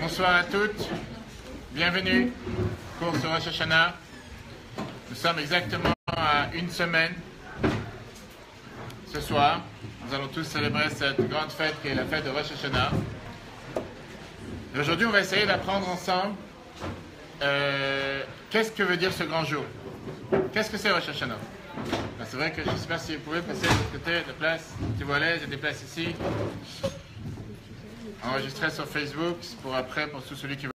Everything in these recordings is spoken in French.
Bonsoir à toutes, bienvenue, cours sur Rosh Hashanah. Nous sommes exactement à une semaine. Ce soir, nous allons tous célébrer cette grande fête qui est la fête de Rosh Hashanah. Et aujourd'hui, on va essayer d'apprendre ensemble qu'est-ce que veut dire ce grand jour. Qu'est-ce que c'est Rosh Hashanah? C'est vrai que je ne sais pas si vous pouvez passer de l'autre côté de place. Si vous voulez, il y a des places ici. Enregistré sur Facebook, c'est pour après, pour tout celui qui veut.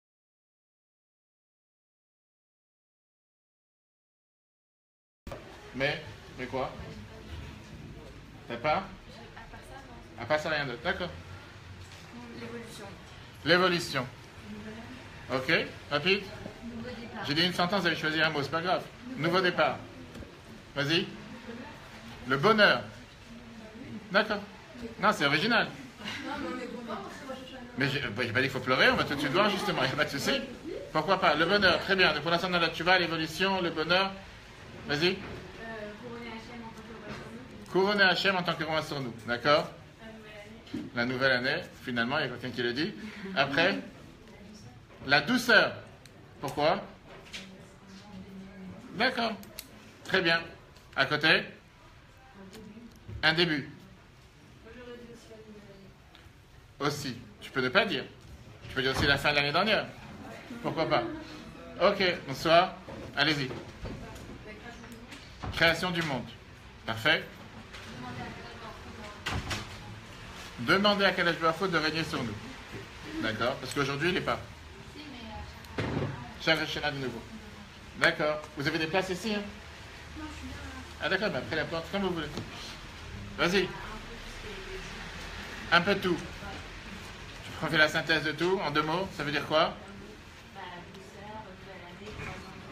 Mais quoi? T'as pas? À part ça, rien d'autre. D'accord. L'évolution. Ok, rapide. J'ai dit une sentence, vous avez choisi un mot, c'est pas grave. Nouveau départ. Vas-y. Le bonheur. D'accord. Non, c'est original. Mais j'ai pas dit qu'il faut pleurer, on va tout de suite voir justement, il n'y a pas de souci. Pourquoi pas? Le bonheur, très bien. Pour l'instant, tu vas, l'évolution, le bonheur. Vas-y. Couronner Hachem en tant que roi sur nous. D'accord? La nouvelle année, finalement, il y a quelqu'un qui le dit. Après, la douceur. Pourquoi? D'accord. Très bien. À côté, un début. Aussi. Tu peux ne pas dire. Tu peux dire aussi la fin de l'année dernière. Pourquoi pas? Ok, bonsoir. Allez-y. Création du monde. Parfait. Demandez à Kadosh Baruch Hu de régner sur nous. D'accord? Parce qu'aujourd'hui, il n'est pas. Chaque Hashanah de nouveau. D'accord. Vous avez des places ici, hein? Ah d'accord, mais après la porte, comme vous voulez. Vas-y. Un peu tout. On fait la synthèse de tout, en deux mots. Ça veut dire quoi?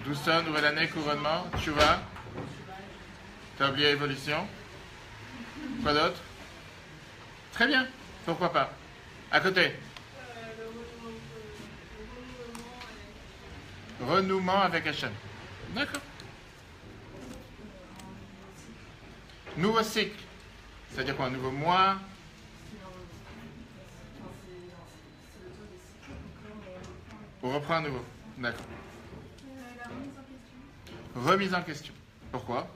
Douceur, nouvelle année, couronnement, tchouva. T'as oublié évolution. Quoi d'autre? Très bien. Pourquoi pas? À côté. Renouement avec Hachem. D'accord. Nouveau cycle. C'est-à-dire quoi? Un nouveau mois. On reprend à nouveau. D'accord. Remise en question. Pourquoi?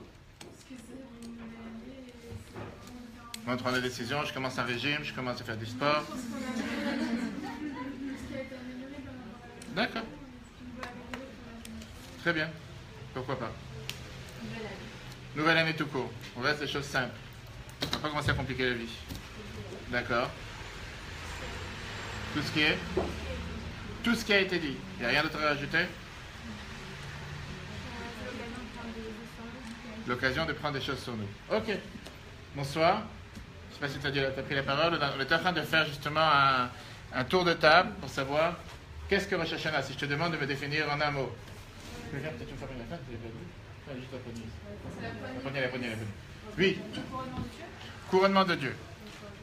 On prend des décisions, je commence un régime, je commence à faire du sport. D'accord. Très bien. Pourquoi pas? Nouvelle année tout court. On reste des choses simples. On ne va pas commencer à compliquer la vie. D'accord. Tout ce qui a été dit. Il n'y a rien d'autre à rajouter? L'occasion de prendre des choses sur nous. Ok. Bonsoir. Je ne sais pas si tu as pris la parole. On est en train de faire justement un tour de table pour savoir qu'est-ce que Rosh Hashanah. Si je te demande de me définir en un mot. Tu peux faire peut-être une fois la fin, juste la poignée. Oui. Couronnement de Dieu.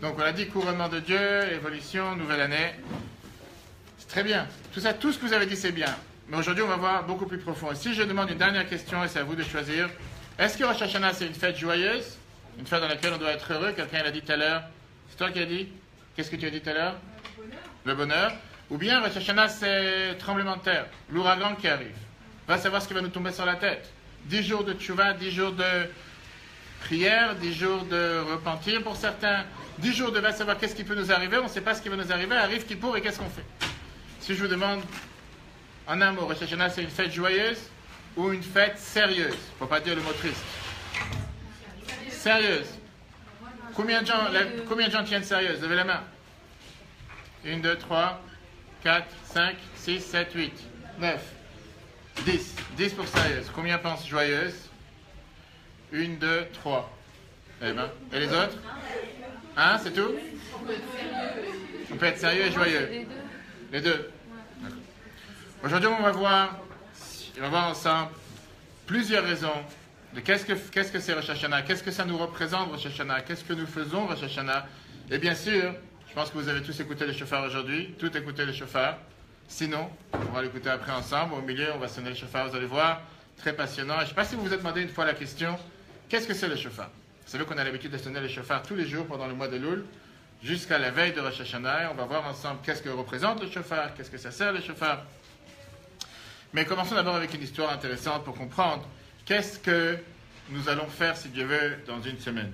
Donc on a dit couronnement de Dieu, évolution, nouvelle année. Très bien. Tout ça, tout ce que vous avez dit, c'est bien. Mais aujourd'hui, on va voir beaucoup plus profond. Et si je demande une dernière question, et c'est à vous de choisir, est-ce que Rosh Hashanah, c'est une fête joyeuse? Une fête dans laquelle on doit être heureux? Quelqu'un l'a dit tout à l'heure. C'est toi qui as dit? Qu'est-ce que tu as dit tout à l'heure? Le bonheur. Ou bien Rosh Hashanah, c'est tremblement de terre, l'ouragan qui arrive. On va savoir ce qui va nous tomber sur la tête. 10 jours de tchouva, 10 jours de prière, 10 jours de repentir pour certains. 10 jours de va savoir qu'est-ce qui peut nous arriver. On ne sait pas ce qui va nous arriver. Arrive Kippour et qu'est-ce qu'on fait? Si je vous demande en un mot, Rosh Hashanah, c'est une fête joyeuse ou une fête sérieuse? Il ne faut pas dire le mot triste. Sérieuse. Combien de gens tiennent sérieuse? Levez la main. 1, 2, 3, 4, 5, 6, 7, 8, 9, 10. 10 pour sérieuse. Combien pensent joyeuse? 1, 2, 3. Eh ben, et les autres? Hein, c'est tout? On peut être sérieux et joyeux. Les deux. Aujourd'hui, on va voir ensemble plusieurs raisons de qu'est-ce que c'est Rosh Hashanah, qu'est-ce que ça nous représente Rosh Hashanah, qu'est-ce que nous faisons Rosh Hashanah. Et bien sûr, je pense que vous avez tous écouté les chauffards aujourd'hui, tout écouté les chauffards. Sinon, on va l'écouter après ensemble. Au milieu, on va sonner les chauffards, vous allez voir, très passionnant. Et je ne sais pas si vous vous êtes demandé une fois la question, qu'est-ce que c'est le chauffard? Vous savez qu'on a l'habitude de sonner les chauffards tous les jours pendant le mois de Loul. jusqu'à la veille de Rosh Hashanah. Et on va voir ensemble qu'est-ce que représente le shofar, qu'est-ce que ça sert le shofar. Mais commençons d'abord avec une histoire intéressante pour comprendre qu'est-ce que nous allons faire, si Dieu veut, dans une semaine.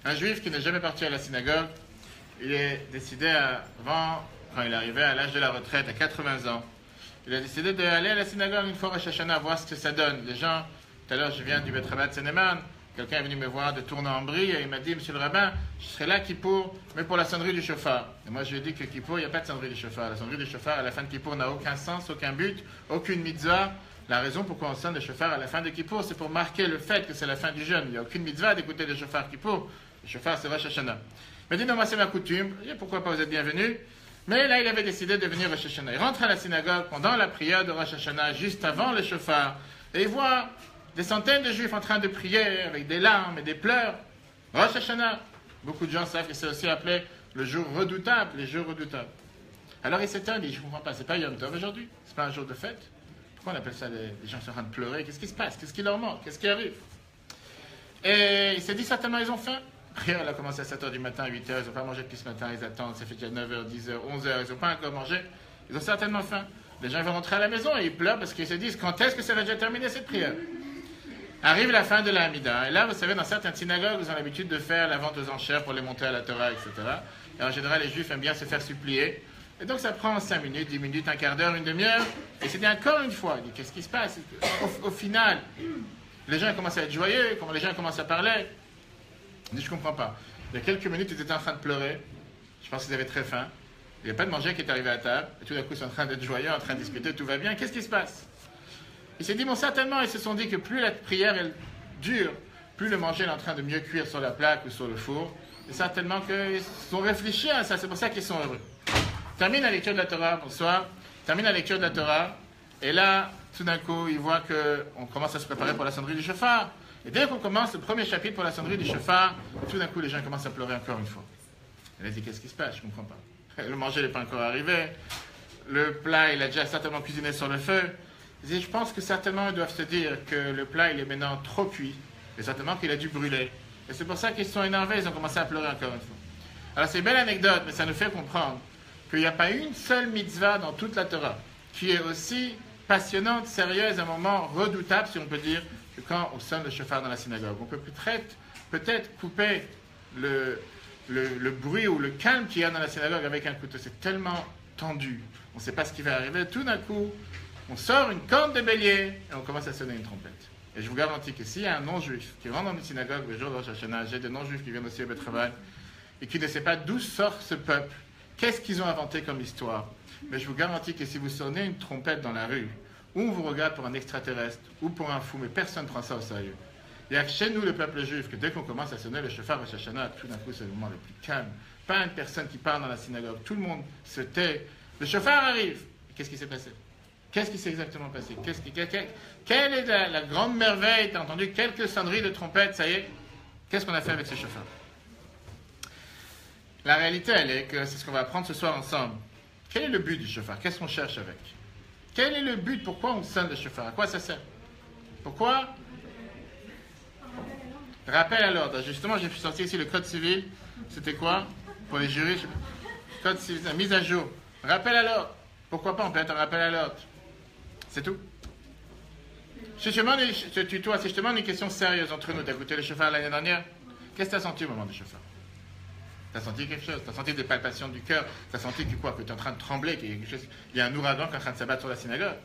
Un juif qui n'est jamais parti à la synagogue, il est décidé avant, quand il arrivait à l'âge de la retraite, à 80 ans, il a décidé d'aller à la synagogue une fois Rosh Hashanah, voir ce que ça donne. Les gens, tout à l'heure je viens du Bet Rabat Seneman, quelqu'un est venu me voir de Tournan-en-Brie et il m'a dit, monsieur le rabbin, je serai là Kippour, mais pour la sonnerie du shofar. Et moi je lui ai dit que Kippour, il n'y a pas de sonnerie du shofar. La sonnerie du shofar à la fin de Kippour n'a aucun sens, aucun but, aucune mitzvah. La raison pourquoi on sonne le shofar à la fin de Kippour, c'est pour marquer le fait que c'est la fin du jeûne. Il n'y a aucune mitzvah d'écouter le shofar Kippour. Le shofar c'est Rosh Hashanah. Il m'a dit, non, moi c'est ma coutume, et pourquoi pas, vous êtes bienvenus. Mais là il avait décidé de venir Rosh Hashanah. Il rentre à la synagogue pendant la prière de Rosh Hashanah, juste avant le shofar, et il voit des centaines de juifs en train de prier avec des larmes et des pleurs. Rosh Hashanah. Beaucoup de gens savent que c'est aussi appelé le jour redoutable, les jours redoutables. Alors il s'étonne, il dit, je ne comprends pas, c'est pas Yom Tov aujourd'hui, c'est pas un jour de fête. Pourquoi on appelle ça les gens sont en train de pleurer? Qu'est-ce qui se passe? Qu'est-ce qui leur manque? Qu'est-ce qui arrive? Et il s'est dit, certainement ils ont faim. La prière elle a commencé à 7h du matin, à 8h, ils n'ont pas mangé depuis ce matin, ils attendent, ça fait déjà 9h, 10h, 11h, ils n'ont pas encore mangé. Ils ont certainement faim. Les gens vont rentrer à la maison et ils pleurent parce qu'ils se disent, quand est-ce que ça va déjà terminer cette prière? Arrive la fin de la Hamida. Et là, vous savez, dans certaines synagogues, ils ont l'habitude de faire la vente aux enchères pour les monter à la Torah, etc. Et en général, les juifs aiment bien se faire supplier. Et donc, ça prend 5 minutes, 10 minutes, un quart d'heure, une demi-heure. Et c'est dit encore une fois. Il dit, qu'est-ce qui se passe? Au final, les gens commencent à être joyeux, les gens commencent à parler. Il dit, je ne comprends pas. Il y a quelques minutes, ils étaient en train de pleurer. Je pense qu'ils avaient très faim. Il n'y a pas de manger qui est arrivé à table. Et tout d'un coup, ils sont en train d'être joyeux, en train de discuter, tout va bien. Qu'est-ce qui se passe? Il s'est dit, bon, certainement, ils se sont dit que plus la prière elle dure, plus le manger est en train de mieux cuire sur la plaque ou sur le four. Et certainement qu'ils ont réfléchi à ça, c'est pour ça qu'ils sont heureux. Termine la lecture de la Torah, bonsoir. Termine la lecture de la Torah. Et là, tout d'un coup, il voit qu'on commence à se préparer pour la sonnerie du shofar. Et dès qu'on commence le premier chapitre pour la sonnerie du shofar, tout d'un coup, les gens commencent à pleurer encore une fois. Il a dit, qu'est-ce qui se passe? Je ne comprends pas. Le manger n'est pas encore arrivé. Le plat, il a déjà certainement cuisiné sur le feu. Et je pense que certainement ils doivent se dire que le plat il est maintenant trop cuit et certainement qu'il a dû brûler. Et c'est pour ça qu'ils sont énervés, ils ont commencé à pleurer encore une fois. Alors c'est une belle anecdote, mais ça nous fait comprendre qu'il n'y a pas une seule mitzvah dans toute la Torah qui est aussi passionnante, sérieuse, un moment redoutable, si on peut dire, que quand on sonne le shofar dans la synagogue. On peut peut-être couper le bruit ou le calme qu'il y a dans la synagogue avec un couteau. C'est tellement tendu, on ne sait pas ce qui va arriver. Tout d'un coup, on sort une corne de bélier et on commence à sonner une trompette. Et je vous garantis que s'il y a un non-juif qui rentre dans une synagogue le jour de Rosh Hashanah, j'ai des non-juifs qui viennent aussi au Bet Rabat et qui ne sait pas d'où sort ce peuple, qu'est-ce qu'ils ont inventé comme histoire. Mais je vous garantis que si vous sonnez une trompette dans la rue, ou on vous regarde pour un extraterrestre, ou pour un fou, mais personne ne prend ça au sérieux. Il n'y a que chez nous, le peuple juif, que dès qu'on commence à sonner le shofar Rosh Hashanah, tout d'un coup, c'est le moment le plus calme. Pas une personne qui parle dans la synagogue. Tout le monde se tait. Le shofar arrive. Qu'est-ce qui s'est passé? Qu'est-ce qui s'est exactement passé? Quelle est la grande merveille? Tu as entendu quelques sonneries de trompette, ça y est. Qu'est-ce qu'on a fait avec ce shofar? La réalité, elle est que c'est ce qu'on va apprendre ce soir ensemble. Quel est le but du shofar? Qu'est-ce qu'on cherche avec? Quel est le but? Pourquoi on sonne le shofar? À quoi ça sert? Pourquoi? Rappel à l'ordre. Justement, j'ai sorti ici le code civil. C'était quoi? Pour les jurys, code civil, la mise à jour. Rappel à l'ordre. Pourquoi pas? On peut être un rappel à l'ordre. C'est tout. Si je te demande une question sérieuse entre nous, t'as écouté le shofar l'année dernière? Qu'est-ce que tu as senti au moment du shofar? Tu as senti quelque chose? Tu as senti des palpations du cœur? Tu as senti que quoi? Que tu es en train de trembler? Qu'il y a un ouragan qui est en train de s'abattre sur la synagogue?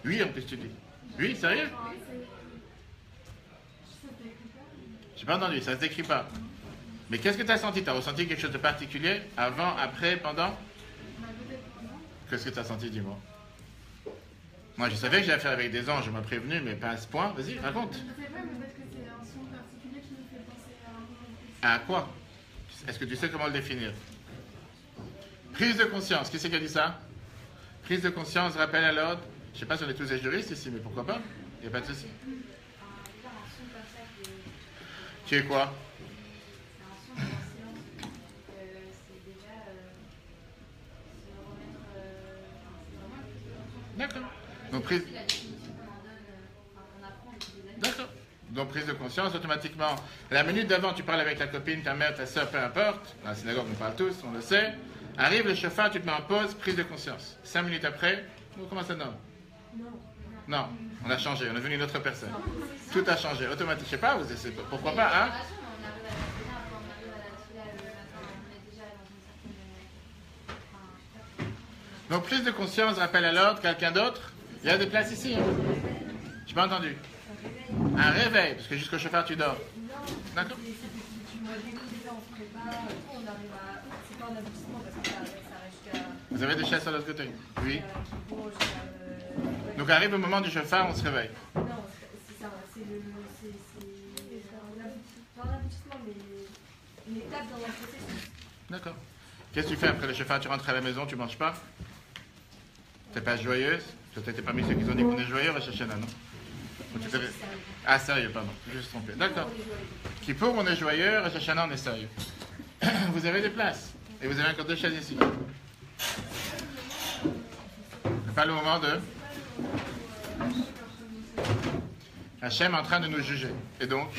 Oui, en plus tu dis. Oui, sérieux? J'ai pas entendu, ça se décrit pas. Mais qu'est-ce que tu as senti? Tu as ressenti quelque chose de particulier? Avant, après, pendant? Qu'est-ce que tu as senti, dis-moi? Moi, je savais que j'allais faire avec des anges, on m'a prévenu, mais pas à ce point. Vas-y, raconte. Je ne sais pas, mais peut-être que c'est un son particulier qui nous fait penser à un moment. À quoi? Est-ce que tu sais comment le définir? Prise de conscience. Qui c'est qui a dit ça? Prise de conscience, rappel à l'ordre. Je ne sais pas si on est tous des juristes ici, mais pourquoi pas? Il n'y a pas de souci. Qui est quoi? D'accord. Donc, prise... D'accord. Donc, prise de conscience, automatiquement. La minute d'avant, tu parles avec ta copine, ta mère, ta soeur, peu importe. Dans la synagogue, on parle tous, on le sait. Arrive le chauffard, tu te mets en pause, prise de conscience. 5 minutes après, comment ça donne? Non, on a changé, on est devenu une autre personne. Tout a changé, automatique. Je sais pas, vous essayez, pourquoi pas, hein? Donc, prise de conscience, rappel à l'ordre, quelqu'un d'autre? Il y a des places ici, hein? Je n'ai pas entendu. Un réveil, parce que jusqu'au chauffeur, tu dors. D'accord. Vous avez des chaises sur l'autre côté? Oui. Donc, arrive le moment du chauffeur, on se réveille. Non, c'est ça, c'est l'aboutissement, mais une étape dans un processus. D'accord. Qu'est-ce que tu fais après le chauffeur? Tu rentres à la maison, tu ne manges pas? Tu n'es pas joyeuse? Peut-être parmi ceux qui ont dit qu'on est joyeux, Rosh Hashanah, non? Ah, sérieux, pardon. Je me suis trompé. D'accord. Kippour, on est joyeux, Rosh Hashanah, on est sérieux. Vous avez des places. Et vous avez encore 2 chaises ici. C'est pas le moment de... Hachem est en train de nous juger. Et donc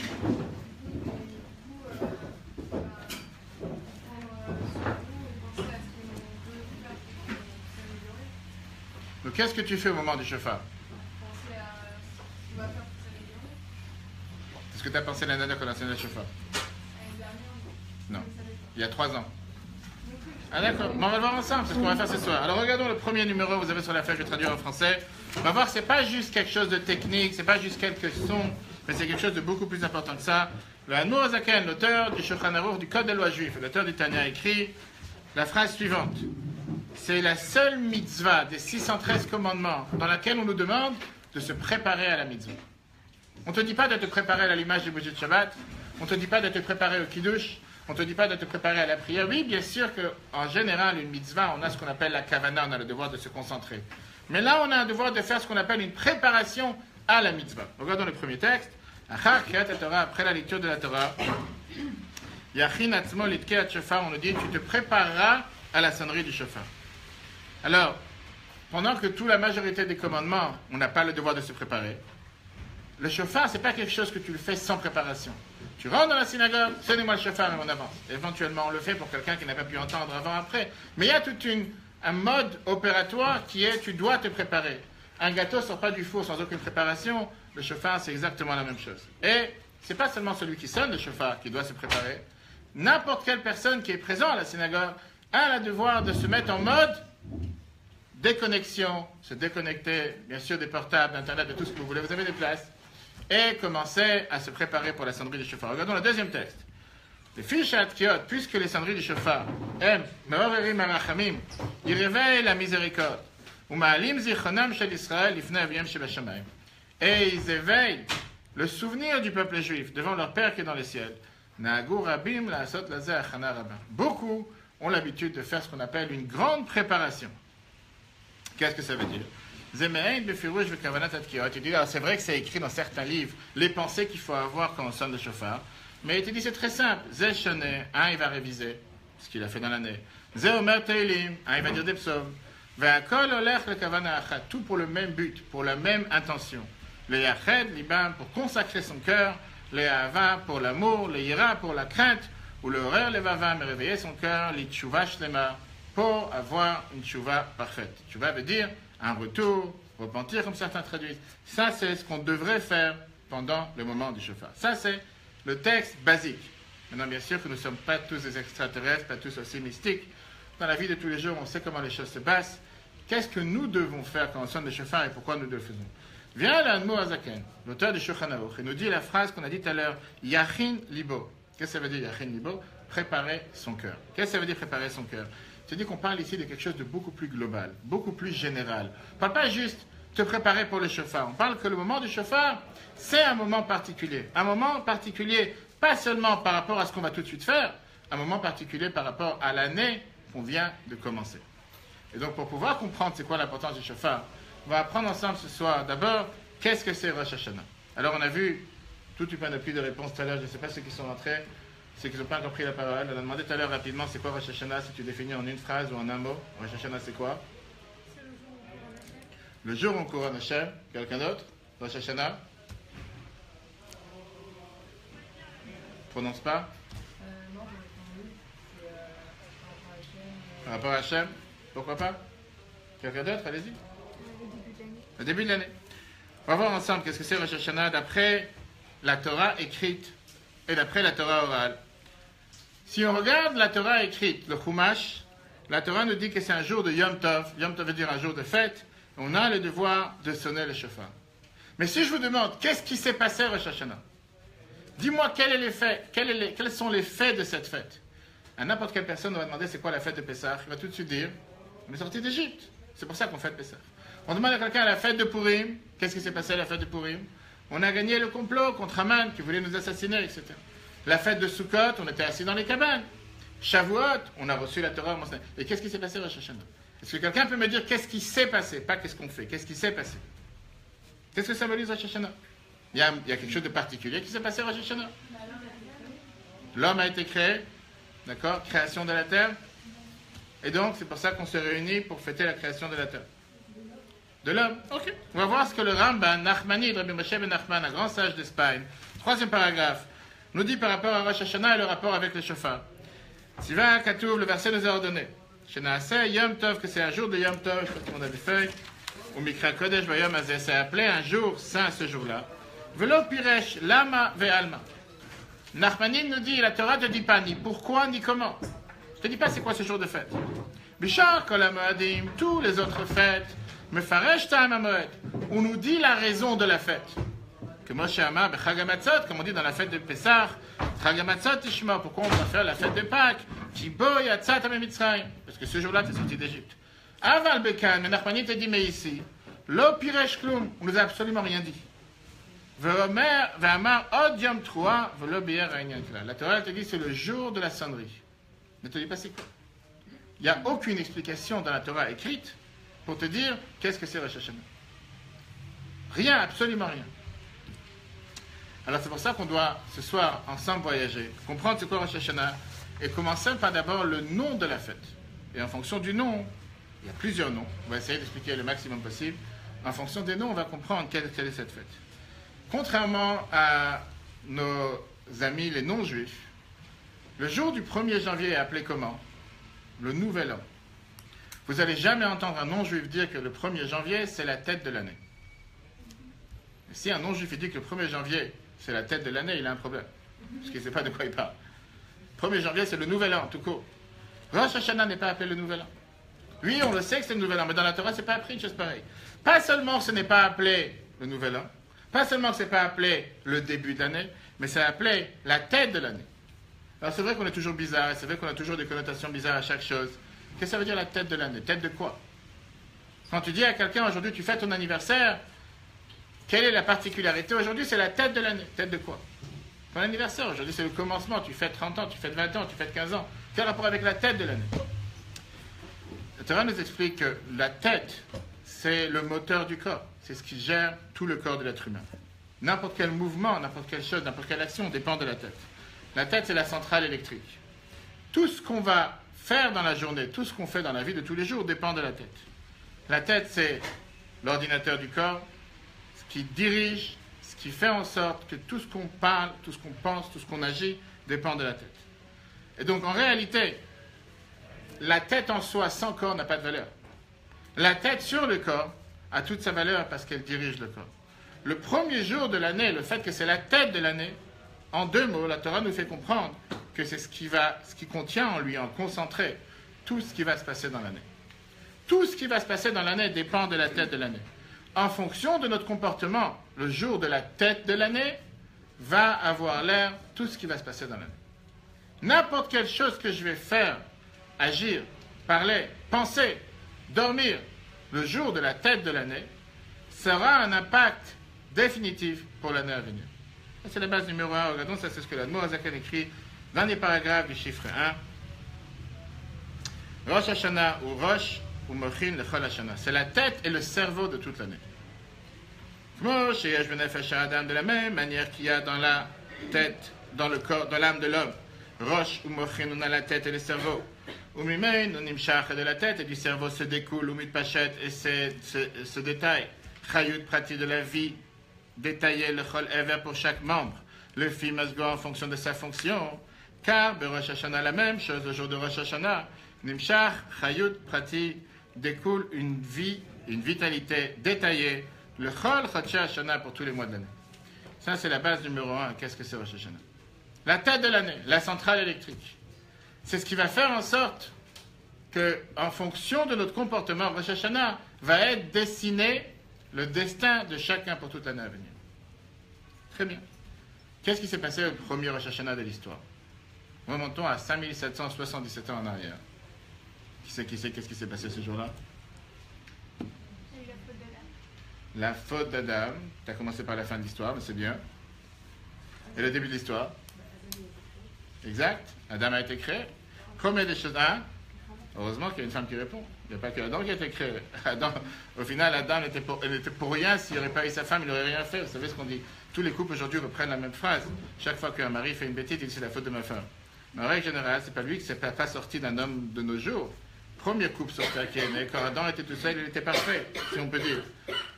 qu'est-ce que tu fais au moment du chauffard? Est-ce que tu as pensé l'année dernière qu'on a enseigné le chauffard? Non. Il y a 3 ans. Ah d'accord, bon, on va le voir ensemble, c'est ce qu'on va faire ce soir. Alors regardons le premier numéro, vous avez sur la feuille, je vais traduire en français. On va voir que ce n'est pas juste quelque chose de technique, c'est pas juste quelques sons, mais c'est quelque chose de beaucoup plus important que ça. Le Admour Hazaken, l'auteur du Shulchan Aruch, du Code des lois juifs, l'auteur du Tanya, écrit la phrase suivante. C'est la seule mitzvah des 613 commandements dans laquelle on nous demande de se préparer à la mitzvah. On ne te dit pas de te préparer à l'allumage des bougies de Shabbat, on ne te dit pas de te préparer au kiddush, on ne te dit pas de te préparer à la prière. Oui, bien sûr qu'en général, une mitzvah, on a ce qu'on appelle la kavana, on a le devoir de se concentrer. Mais là, on a un devoir de faire ce qu'on appelle une préparation à la mitzvah. Regardons le premier texte. Après la lecture de la Torah, Yachin atzmo litkeat shofar, on nous dit, tu te prépareras à la sonnerie du shofar. Alors, pendant que toute la majorité des commandements, on n'a pas le devoir de se préparer, le shofar, ce n'est pas quelque chose que tu le fais sans préparation. Tu rentres dans la synagogue, sonnez-moi le shofar et on avance. Éventuellement, on le fait pour quelqu'un qui n'a pas pu entendre avant, après. Mais il y a tout un mode opératoire qui est, tu dois te préparer. Un gâteau ne sort pas du four sans aucune préparation. Le shofar, c'est exactement la même chose. Et ce n'est pas seulement celui qui sonne le shofar qui doit se préparer. N'importe quelle personne qui est présente à la synagogue a le devoir de se mettre en mode déconnexion, se déconnecter, bien sûr, des portables, d'Internet, de tout ce que vous voulez. Vous avez des places. Et commencer à se préparer pour la sonnerie du shofar. Regardons le deuxième texte. Les fiches à Tkiot, puisque les sonneries du shofar aiment, ils réveillent la miséricorde. Et ils éveillent le souvenir du peuple juif devant leur Père qui est dans les ciels. Beaucoup ont l'habitude de faire ce qu'on appelle une grande préparation. Qu'est-ce que ça veut dire? C'est vrai que c'est écrit dans certains livres les pensées qu'il faut avoir quand on sonne le shofar. Mais il te dit c'est très simple. Il va réviser ce qu'il a fait dans l'année. Il va dire des psaumes. Tout pour le même but, pour la même intention. Le yached, l'ibam, pour consacrer son cœur. Le hava, pour l'amour. Le yira, pour la crainte. Ou le horer, le vava, mais réveiller son cœur. Le tshuva shlema, pour avoir une tshuva parfaite. Tshuva veut dire un retour, repentir comme certains traduisent. Ça, c'est ce qu'on devrait faire pendant le moment du shofar. Ça, c'est le texte basique. Maintenant, bien sûr que nous ne sommes pas tous des extraterrestres, pas tous aussi mystiques. Dans la vie de tous les jours, on sait comment les choses se passent. Qu'est-ce que nous devons faire quand on sonne le shofar et pourquoi nous le faisons? Vient l'Admour Hazaken, l'auteur du Shulchan Aruch, et nous dit la phrase qu'on a dit tout à l'heure, Yachin libo. Qu'est-ce que ça veut dire Yachin libo? Préparer son cœur. Qu'est-ce que ça veut dire préparer son cœur? C'est-à-dire qu'on parle ici de quelque chose de beaucoup plus global, beaucoup plus général. On ne parle pas juste te préparer pour le shofar. On parle que le moment du shofar, c'est un moment particulier. Un moment particulier, pas seulement par rapport à ce qu'on va tout de suite faire, un moment particulier par rapport à l'année qu'on vient de commencer. Et donc, pour pouvoir comprendre c'est quoi l'importance du shofar, on va apprendre ensemble ce soir, d'abord, qu'est-ce que c'est Rosh Hashanah? Alors, on a vu toute une panoplie de réponses tout à l'heure, je ne sais pas ceux qui sont entrés. Ceux qui n'ont pas encore pris la parole, on a demandé tout à l'heure rapidement c'est quoi Rosh Hashanah, si tu définis en une phrase ou en un mot. Rosh Hashanah c'est quoi? Le jour où on couronne Hashem. Quelqu'un d'autre? Rosh Hashanah? prononce pas? Non, j'aurais entendu. C'est Par rapport à Hachem? Pourquoi pas? Quelqu'un d'autre? Allez-y. Le début de l'année. On va voir ensemble qu'est-ce que c'est Rosh Hashanah d'après la Torah écrite et d'après la Torah orale. Si on regarde la Torah écrite, le Chumash, la Torah nous dit que c'est un jour de Yom Tov. Yom Tov veut dire un jour de fête. On a le devoir de sonner le shofar. Mais si je vous demande, qu'est-ce qui s'est passé à Rosh Hashanah? Dis-moi quels sont les faits de cette fête. À n'importe quelle personne, on va demander c'est quoi la fête de Pessah. Il va tout de suite dire, on est sorti d'Égypte. C'est pour ça qu'on fête Pessah. On demande à quelqu'un à la fête de Purim, qu'est-ce qui s'est passé à la fête de Purim? On a gagné le complot contre Haman qui voulait nous assassiner, etc. La fête de Sukkot, on était assis dans les cabanes. Shavuot, on a reçu la Torah. Et qu'est-ce qui s'est passé à Rosh Hashanah? Est-ce que quelqu'un peut me dire qu'est-ce qui s'est passé? Pas qu'est-ce qu'on fait, qu'est-ce qui s'est passé? Qu'est-ce que ça symbolise Rosh Hashanah? Il y a quelque chose de particulier qui s'est passé à Rosh Hashanah. L'homme a été créé, d'accord? Création de la terre. Et donc, c'est pour ça qu'on se réunit pour fêter la création de la terre. De l'homme. Ok. On va voir ce que le Ramban, Nachmani, Rabbi Moshe ben Nachman, un grand sage d'Espagne, 3e paragraphe, nous dit par rapport à Rosh Hashanah et le rapport avec le shofar. Siva Katouv, le verset nous a ordonné. Shenaaseh Yom Tov, que c'est un jour de Yom Tov, je crois que tout le monde a des feuilles. Ou Mikra Kodesh Bayom Azeh, c'est appelé un jour saint ce jour-là. Velo Piresh, Lama Ve'alma. Nachmanin nous dit, la Torah ne te dit pas ni pourquoi ni comment. Je ne te dis pas c'est quoi ce jour de fête. Bishar Kol HaMoadim, tous les autres fêtes, Mefaresh Ta'am HaMoed, on nous dit la raison de la fête. Que Moshe Amar, Chag HaMatzot, comme on dit dans la fête de Pessah, Chag HaMatzot Tishma, pourquoi on va faire la fête de Pâques? Kibo Yatzat HaMemitzrayim, parce que ce jour-là, tu es sorti d'Égypte. Aval Bekan, mais Nachmani te dit, mais ici, Lo Piresh Klum, on nous a absolument rien dit. Ve'amar Od Yom Trua, Velo Be'er Ha'inyan Klal. La Torah te dit, c'est le jour de la sonnerie. Ne te dis pas c'est quoi. Il n'y a aucune explication dans la Torah écrite pour te dire qu'est-ce que c'est Rosh Hashanah. Rien, absolument rien. Alors c'est pour ça qu'on doit ce soir ensemble voyager, comprendre ce qu'est Rosh Hashanah et commencer par d'abord le nom de la fête. Et en fonction du nom, il y a plusieurs noms, on va essayer d'expliquer le maximum possible. En fonction des noms, on va comprendre quelle est cette fête. Contrairement à nos amis les non-juifs, le jour du 1er janvier est appelé comment? Le Nouvel An. Vous n'allez jamais entendre un non-juif dire que le 1er janvier, c'est la tête de l'année. Et si un non-juif dit que le 1er janvier, c'est la tête de l'année, il a un problème. Parce qu'il ne sait pas de quoi il parle. 1er janvier, c'est le Nouvel An, tout court. Rosh Hashanah n'est pas appelé le Nouvel An. Oui, on le sait que c'est le Nouvel An, mais dans la Torah, ce n'est pas appris une chose pareille. Pas seulement que ce n'est pas appelé le Nouvel An, pas seulement que ce n'est pas appelé le début de l'année, mais c'est appelé la tête de l'année. Alors c'est vrai qu'on est toujours bizarre, et c'est vrai qu'on a toujours des connotations bizarres à chaque chose. Qu'est-ce que ça veut dire la tête de l'année? Tête de quoi? Quand tu dis à quelqu'un aujourd'hui tu fêtes ton anniversaire, quelle est la particularité? Aujourd'hui c'est la tête de l'année. Tête de quoi? Ton anniversaire, aujourd'hui c'est le commencement, tu fêtes 30 ans, tu fêtes 20 ans, tu fêtes 15 ans. Quel rapport avec la tête de l'année? La Torah nous explique que la tête, c'est le moteur du corps. C'est ce qui gère tout le corps de l'être humain. N'importe quel mouvement, n'importe quelle chose, n'importe quelle action dépend de la tête. La tête, c'est la centrale électrique. Tout ce qu'on va faire dans la journée, tout ce qu'on fait dans la vie de tous les jours dépend de la tête. La tête, c'est l'ordinateur du corps, ce qui dirige, ce qui fait en sorte que tout ce qu'on parle, tout ce qu'on pense, tout ce qu'on agit dépend de la tête. Et donc, en réalité, la tête en soi, sans corps, n'a pas de valeur. La tête sur le corps a toute sa valeur parce qu'elle dirige le corps. Le premier jour de l'année, le fait que c'est la tête de l'année, en deux mots, la Torah nous fait comprendre que c'est ce qui contient en lui, en concentré, tout ce qui va se passer dans l'année. Tout ce qui va se passer dans l'année dépend de la tête de l'année. En fonction de notre comportement, le jour de la tête de l'année va avoir l'air tout ce qui va se passer dans l'année. N'importe quelle chose que je vais faire, agir, parler, penser, dormir, le jour de la tête de l'année, sera un impact définitif pour l'année à venir. Ça, c'est la base numéro 1. Regardons, ça c'est ce que l'Admor HaZaken écrit dans les paragraphes du chiffre 1. Rosh Hashanah ou Rosh ou Mochin Lechol Hashanah. C'est la tête et le cerveau de toute l'année. De la même manière qu'il y a dans la tête, dans le corps, dans l'âme de l'homme. Rosh ou Mochin, on a la tête et le cerveau. Ou Mimein, on nimshach, de la tête et du cerveau se découle, ou mitpachet, et se détaille. Chayut, pratique de la vie, détaillé le chol ever pour chaque membre. Le film must go en fonction de sa fonction. Car, Rosh Hashanah, la même chose, le jour de Rosh Hashanah, Nimshach, Chayut, Prati, découle une vie, une vitalité détaillée, le Chol Chodshei Hashanah pour tous les mois de l'année. Ça, c'est la base numéro 1. Qu'est-ce que c'est Rosh Hashanah? La tête de l'année, la centrale électrique. C'est ce qui va faire en sorte que, en fonction de notre comportement, Rosh Hashanah va être dessiné le destin de chacun pour toute l'année à venir. Très bien. Qu'est-ce qui s'est passé au premier Rosh Hashanah de l'histoire? Remontons à 5777 ans en arrière. Qui sait qu'est-ce qui s'est passé ce jour-là? Il y a eu la faute d'Adam. La faute d'Adam. Tu as commencé par la fin de l'histoire, mais c'est bien. Et le début de l'histoire? Exact. Adam a été créé. Première des choses, hein? Heureusement qu'il y a une femme qui répond. Il n'y a pas que Adam qui a été créé. Adam, au final, Adam n'était pour rien. S'il n'aurait pas eu sa femme, il n'aurait rien fait. Vous savez ce qu'on dit? Tous les couples aujourd'hui reprennent la même phrase. Chaque fois qu'un mari fait une bêtise, il dit c'est la faute de ma femme. Mais en règle générale, c'est pas lui qui s'est pas sorti d'un homme de nos jours. Premier couple sur terre qui est né. Quand Adam était tout seul, il était parfait, si on peut dire.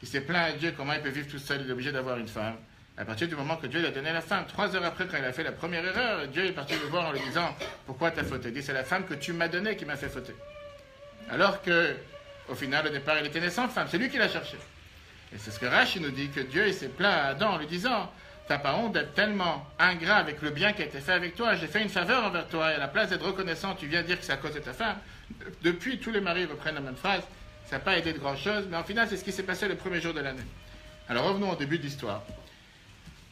Il s'est plaint à Dieu comment il peut vivre tout seul. Il est obligé d'avoir une femme. À partir du moment que Dieu lui a donné la femme, 3 heures après, quand il a fait la première erreur, Dieu est parti le voir en lui disant pourquoi tu as fauté? Il dit c'est la femme que tu m'as donnée qui m'a fait fauter. Alors que, au final, au départ, il était né sans femme. C'est lui qui l'a cherché. Et c'est ce que Rashi nous dit, que Dieu il s'est plaint à Adam en lui disant t'as pas honte d'être tellement ingrat avec le bien qui a été fait avec toi. J'ai fait une faveur envers toi. Et à la place d'être reconnaissant, tu viens dire que c'est à cause de ta femme. Depuis, tous les maris reprennent la même phrase. Ça n'a pas aidé de grand-chose. Mais en final, c'est ce qui s'est passé le premier jour de l'année. Alors revenons au début de l'histoire.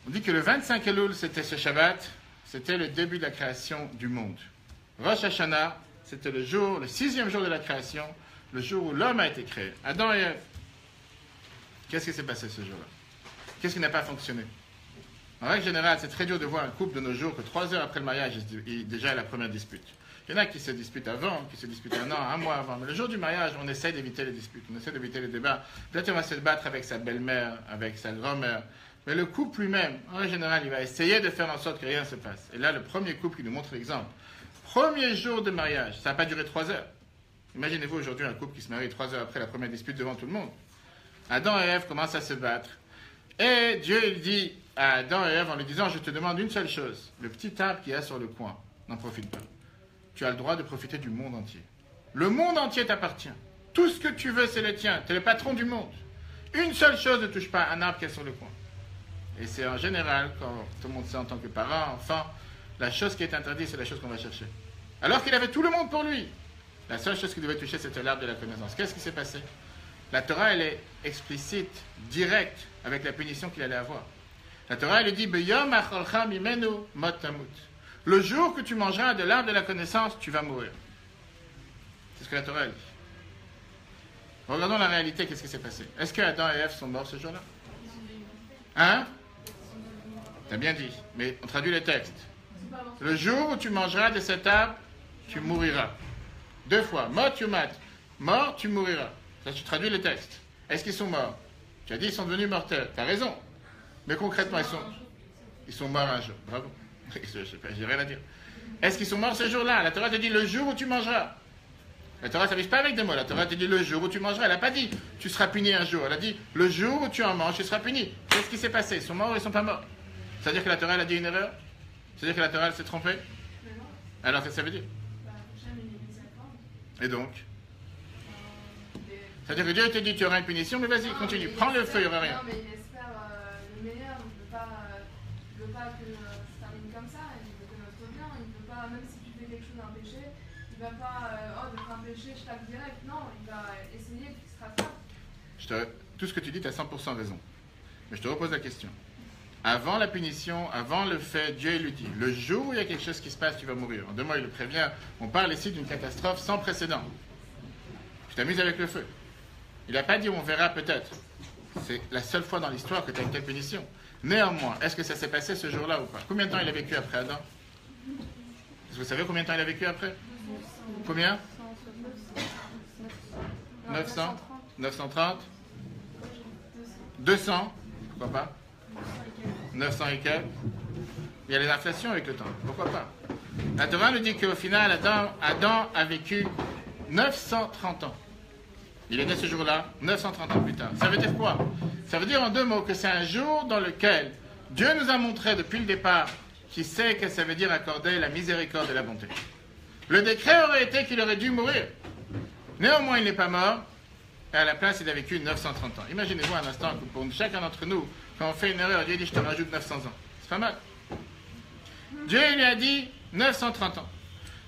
On dit que le 25 Elul, c'était ce Shabbat. C'était le début de la création du monde. Rosh Hashanah, c'était le 6e jour de la création, le jour où l'homme a été créé. Adam et Ève. Qu'est-ce qui s'est passé ce jour-là? Qu'est-ce qui n'a pas fonctionné? En règle générale, c'est très dur de voir un couple de nos jours que 3 heures après le mariage, déjà la première dispute. Il y en a qui se disputent avant, qui se disputent un an, un mois avant. Mais le jour du mariage, on essaie d'éviter les disputes, on essaie d'éviter les débats. Peut-être on va se battre avec sa belle-mère, avec sa grand-mère. Mais le couple lui-même, en règle générale, il va essayer de faire en sorte que rien ne se passe. Et là, le premier couple qui nous montre l'exemple. Premier jour de mariage, ça n'a pas duré 3 heures. Imaginez-vous aujourd'hui un couple qui se marie 3 heures après la première dispute devant tout le monde. Adam et Ève commencent à se battre. Et Dieu, il dit à Adam et Ève en lui disant, je te demande une seule chose. Le petit arbre qu'il y a sur le coin, n'en profite pas. Tu as le droit de profiter du monde entier. Le monde entier t'appartient. Tout ce que tu veux, c'est le tien. Tu es le patron du monde. Une seule chose ne touche pas un arbre qui est sur le coin. Et c'est en général, quand tout le monde sait en tant que parent, enfant, la chose qui est interdite, c'est la chose qu'on va chercher. Alors qu'il avait tout le monde pour lui. La seule chose qu'il devait toucher, c'était l'arbre de la connaissance. Qu'est-ce qui s'est passé? La Torah, elle est explicite, directe, avec la punition qu'il allait avoir. La Torah, elle dit, B'yom acholcha mimenu mot tamut. Le jour que tu mangeras de l'arbre de la connaissance, tu vas mourir. C'est ce que la Torah dit. Regardons la réalité, qu'est-ce qui s'est passé? Est-ce que Adam et Ève sont morts ce jour-là? Hein? T'as bien dit, mais on traduit le texte. Le jour où tu mangeras de cet arbre, tu mouriras. 2 fois. Mot yumat. Mort, tu mouriras. Ça, tu traduis le texte. Est-ce qu'ils sont morts? Tu as dit ils sont devenus mortels. Tu as raison. Mais concrètement, ils sont morts un jour. Bravo. Je sais pas, j'ai rien à dire. Est-ce qu'ils sont morts ce jour-là? La Torah te dit le jour où tu mangeras. La Torah ne s'affiche pas avec des mots. La Torah te dit le jour où tu mangeras. Elle n'a pas dit tu seras puni un jour. Elle a dit le jour où tu en manges, tu seras puni. Qu'est-ce qui s'est passé? Ils sont morts ou ils ne sont pas morts? C'est-à-dire que la Torah elle a dit une erreur? C'est-à-dire que la Torah elle s'est trompée? Alors qu'est-ce que ça veut dire? Et donc? C'est-à-dire que Dieu te dit tu auras une punition, mais vas-y, continue. Prends le feu, il n'y aura rien. Non, mais il espère le meilleur. Il ne veut pas que ça se termine comme ça. Il veut que notre bien. Il ne veut pas, même si tu fais quelque chose d'un péché, il ne va pas, de faire un péché, je tape direct. Non, il va essayer, puis il se rattrape. Tout ce que tu dis, tu as 100% raison. Mais je te repose la question. Avant la punition, avant le fait, Dieu lui dit, le jour où il y a quelque chose qui se passe, tu vas mourir. En 2 mots, il le prévient. On parle ici d'une catastrophe sans précédent. Tu t'amuses avec le feu. Il n'a pas dit on verra peut-être. C'est la seule fois dans l'histoire que tu as une telle punition. Néanmoins, est-ce que ça s'est passé ce jour-là ou pas? Combien de temps il a vécu après Adam? Est-ce que vous savez combien de temps il a vécu après? Combien? 900? 930? 200? Pourquoi pas? 900 et quelques? Il y a les inflations avec le temps. Pourquoi pas? La Torah nous dit qu'au final, Adam a vécu 930 ans. Il est né ce jour-là, 930 ans plus tard. Ça veut dire quoi? Ça veut dire en 2 mots que c'est un jour dans lequel Dieu nous a montré depuis le départ qu'il sait que ça veut dire accorder la miséricorde et la bonté. Le décret aurait été qu'il aurait dû mourir. Néanmoins, il n'est pas mort, et à la place, il a vécu 930 ans. Imaginez-vous un instant que pour chacun d'entre nous, quand on fait une erreur, Dieu dit, je te rajoute 900 ans. C'est pas mal. Dieu lui a dit 930 ans.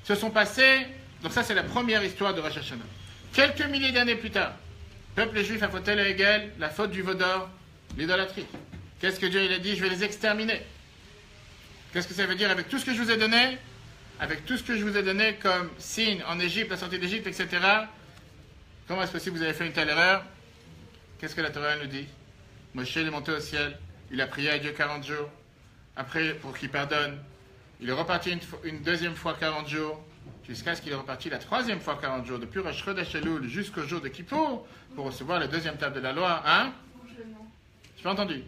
Se sont passés, donc ça c'est la première histoire de Rosh Hashanah. Quelques milliers d'années plus tard, le peuple juif a fauté le Hegel, la faute du veau d'or, l'idolâtrie. Qu'est-ce que Dieu il a dit? Je vais les exterminer. Qu'est-ce que ça veut dire avec tout ce que je vous ai donné? Avec tout ce que je vous ai donné comme signe en Égypte, la sortie d'Égypte, etc. Comment est-ce possible que vous avez fait une telle erreur? Qu'est-ce que la Torah nous dit? Moshe est monté au ciel, il a prié à Dieu 40 jours, après pour qu'il pardonne. Il est reparti une deuxième fois 40 jours, jusqu'à ce qu'il est reparti la troisième fois 40 jours, depuis Rosh Chodesh Elul jusqu'au jour de Kippour, pour recevoir la deuxième table de la loi. Hein? Je pas entendu.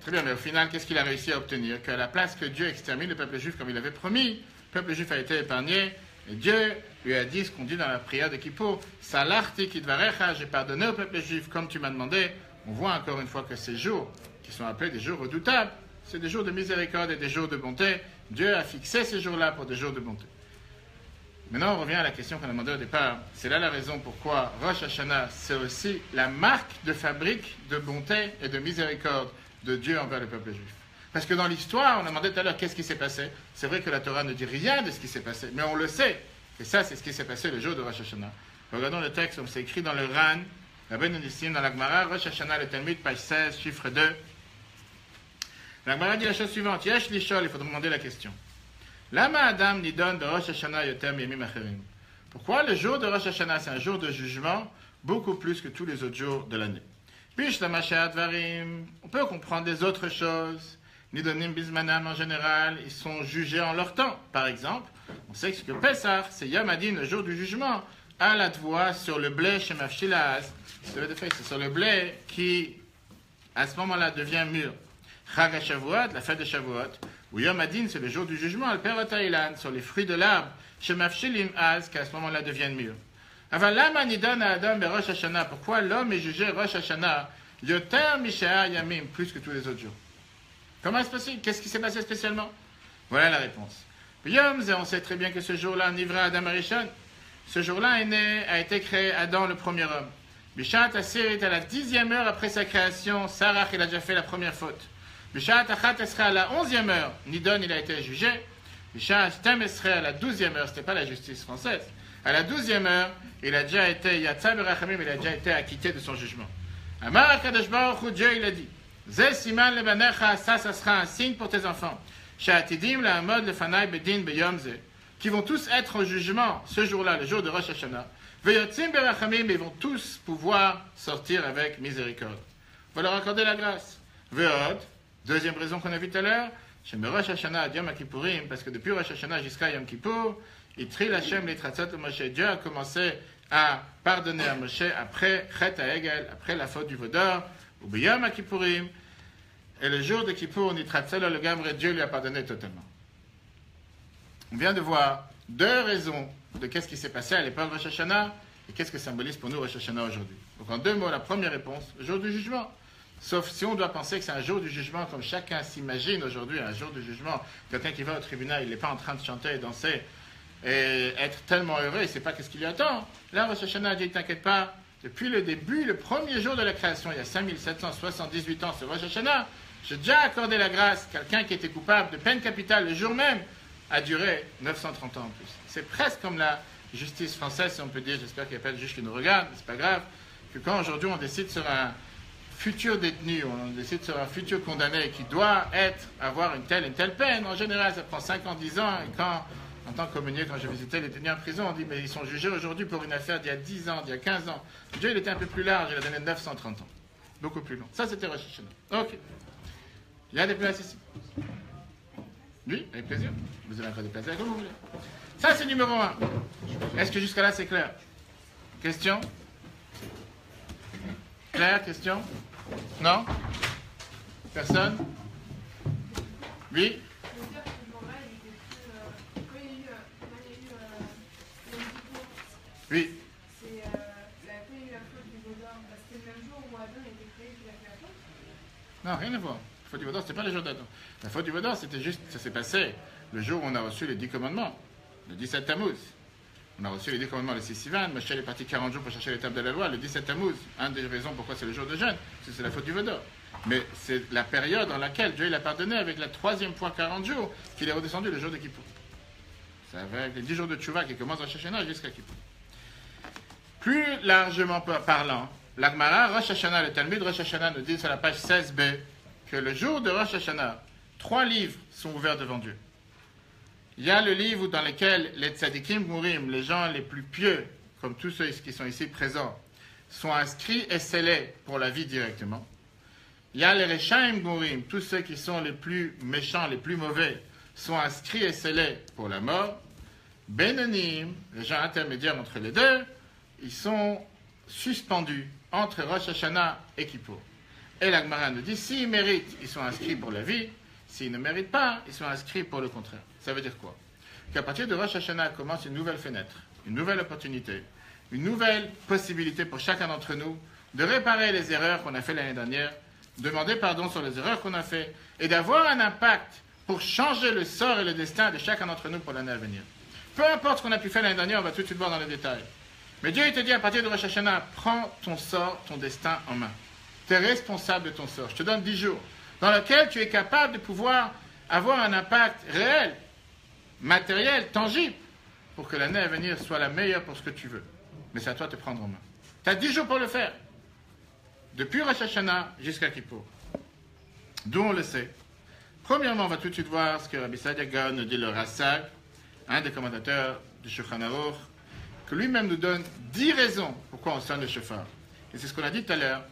Très bien, mais au final, qu'est-ce qu'il a réussi à obtenir? Qu'à la place que Dieu extermine le peuple juif comme il avait promis, le peuple juif a été épargné, et Dieu lui a dit ce qu'on dit dans la prière de Kippour, Salarti kidvarecha, j'ai pardonné au peuple juif comme tu m'as demandé. On voit encore une fois que ces jours, qui sont appelés des jours redoutables, c'est des jours de miséricorde et des jours de bonté. Dieu a fixé ces jours-là pour des jours de bonté. Maintenant, on revient à la question qu'on a demandé au départ. C'est là la raison pourquoi Rosh Hashanah, c'est aussi la marque de fabrique de bonté et de miséricorde de Dieu envers le peuple juif. Parce que dans l'histoire, on a demandé tout à l'heure qu'est-ce qui s'est passé. C'est vrai que la Torah ne dit rien de ce qui s'est passé, mais on le sait. Et ça, c'est ce qui s'est passé le jour de Rosh Hashanah. Regardons le texte, comme c'est écrit dans le Ran, la Ben Nissim, dans la Gemara, Rosh Hashanah, le Talmud, page 16, chiffre 2. La Gemara dit la chose suivante. Yesh lishol, il faut demander la question. Lama Adam nidon de Rosh Hashanah yotem yemim acherim. Pourquoi le jour de Rosh Hashanah, c'est un jour de jugement, beaucoup plus que tous les autres jours de l'année? Pish la mashat varim. On peut comprendre des autres choses. Nidonim bismanam en général, ils sont jugés en leur temps. Par exemple, on sait que Pessah, c'est Yom Hadin, le jour du jugement, à la voix sur le blé chez Mafshilaz. C'est sur le blé qui, à ce moment-là, devient mûr. Chag HaShavuot, la fête de Shavuot, ou Yom Hadin, c'est le jour du jugement, al Perot HaIlan, sur les fruits de l'arbre, chez Mafshilim Az, qui à ce moment-là deviennent mûrs. Avalama Nidon Adam et Rosh Hashanah, pourquoi l'homme est jugé Rosh Hashanah, Yoter Mishaa Yamim, plus que tous les autres jours? Comment est-ce possible? Qu'est-ce qui s'est passé spécialement? Voilà la réponse. Yom, on sait très bien que ce jour-là, Nivra Adam Arishon, ce jour-là a été créé Adam, le premier homme. Bishat Asir est à la 10e heure après sa création, Sarah, il a déjà fait la première faute. Bishat Achat Esra à la 11e heure, Nidon, il a été jugé. Bishat Tem Esra à la 12e heure, c'était pas la justice française. À la 12e heure, il a déjà été, Yatzab Rachamim, il a déjà été acquitté de son jugement. Amar HaKadosh Baruch Hu, Dieu, il a dit, Zeh Siman Lebanecha, ça sera un signe pour tes enfants. Sha'atidim la'amod lefanai bedin beyom zeh, qui vont tous être au jugement ce jour-là, le jour de Rosh Hashanah. Veyotzim berachamim, ils vont tous pouvoir sortir avec miséricorde. On va leur accorder la grâce. Ve'od, deuxième raison qu'on a vue tout à l'heure, chez Rosh Hashanah ad Yom Kippourim, parce que depuis Rosh Hashanah jusqu'à Yom Kippour, Itril Hashem litratzot le Moshe, Dieu a commencé à pardonner à Moshe après Chet HaEgel, après la faute du veau d'or, ou B'Yom Kippourim, et le jour de Kippour, Nitratzelo le Gamre, Dieu lui a pardonné totalement. On vient de voir deux raisons de qu'est-ce qui s'est passé à l'époque de Rosh Hashanah et qu'est-ce que symbolise pour nous Rosh Hashanah aujourd'hui. Donc en deux mots, la première réponse, le jour du jugement. Sauf si on doit penser que c'est un jour du jugement comme chacun s'imagine aujourd'hui, un jour du jugement. Quelqu'un qui va au tribunal, il n'est pas en train de chanter et danser et être tellement heureux, il ne sait pas qu'est-ce qui lui attend. Là, Rosh Hashanah dit, t'inquiète pas, depuis le début, le premier jour de la création, il y a 5778 ans sur Rosh Hashanah, j'ai déjà accordé la grâce. Quelqu'un qui était coupable de peine capitale le jour même a duré 930 ans en plus. C'est presque comme la justice française, si on peut dire. J'espère qu'il n'y a pas de juge qui nous regarde, mais c'est pas grave. Que quand aujourd'hui on décide sur un futur détenu, on décide sur un futur condamné qui doit avoir une telle peine, en général ça prend 5 ans, 10 ans. Et quand, en tant qu'aumônier, quand je visitais les détenus en prison, on dit mais ils sont jugés aujourd'hui pour une affaire d'il y a 10 ans, d'il y a 15 ans. Dieu il était un peu plus large, il a donné 930 ans. Beaucoup plus long. Ça c'était Rosh Hashanah. Ok. Il y a des places ici. Oui, avec plaisir. Vous avez encore des places comme vous voulez. Ça, c'est numéro 1. Est-ce que jusqu'à là, c'est clair? Question? Claire, question? Non? Personne? Oui? Je veux dire que ce jour-là, il était plus. Quand il y a eu Yom Kippour, Oui. quand il y a eu la faute du veau d'or, c'était le même jour où Adam était créé qu'il a fait la faute? Non, rien à voir. La faute du Vaudor, c'était pas le jour d'Adam. La faute du Vaudor, c'était juste, ça s'est passé le jour où on a reçu les 10 commandements, le 17 Tammuz. On a reçu les 10 commandements le 6 Sivan. Moshe est parti 40 jours pour chercher les tables de la loi, le 17 Tammuz. Une des raisons pourquoi c'est le jour de jeûne, c'est la faute du Vaudor. Mais c'est la période dans laquelle Dieu il a pardonné avec la 3e fois 40 jours qu'il est redescendu le jour de Kippour. C'est avec les 10 jours de Tchouva qui commencent Rosh Hashanah jusqu'à Kippour. Plus largement parlant, l'Agmara, Rosh Hashanah, le Talmud Rosh Hashanah nous dit sur la page 16b que le jour de Rosh Hashanah, 3 livres sont ouverts devant Dieu. Il y a le livre dans lequel les tzadikim mourim, les gens les plus pieux, comme tous ceux qui sont ici présents, sont inscrits et scellés pour la vie directement. Il y a les Rechaim mourim, tous ceux qui sont les plus méchants, les plus mauvais, sont inscrits et scellés pour la mort. Benonim, les gens intermédiaires entre les deux, ils sont suspendus entre Rosh Hashanah et Kippour. Et la Gemara nous dit, s'ils méritent, ils sont inscrits pour la vie. S'ils ne méritent pas, ils sont inscrits pour le contraire. Ça veut dire quoi? Qu'à partir de Rosh Hashanah commence une nouvelle fenêtre, une nouvelle opportunité, une nouvelle possibilité pour chacun d'entre nous de réparer les erreurs qu'on a fait l'année dernière, demander pardon sur les erreurs qu'on a fait et d'avoir un impact pour changer le sort et le destin de chacun d'entre nous pour l'année à venir. Peu importe ce qu'on a pu faire l'année dernière, on va tout de suite voir dans les détails. Mais Dieu il te dit à partir de Rosh Hashanah, prends ton sort, ton destin en main. Tu es responsable de ton sort. Je te donne 10 jours dans lesquels tu es capable de pouvoir avoir un impact réel, matériel, tangible, pour que l'année à venir soit la meilleure pour ce que tu veux. Mais c'est à toi de te prendre en main. Tu as 10 jours pour le faire. Depuis Rosh Hashanah jusqu'à Kippour. D'où on le sait. Premièrement, on va tout de suite voir ce que Rabbi Saadia Gaon nous dit le Rassag, un des commentateurs du Shulchan Aruch, que lui-même nous donne 10 raisons pourquoi on sonne le shofar. Et c'est ce qu'on a dit tout à l'heure,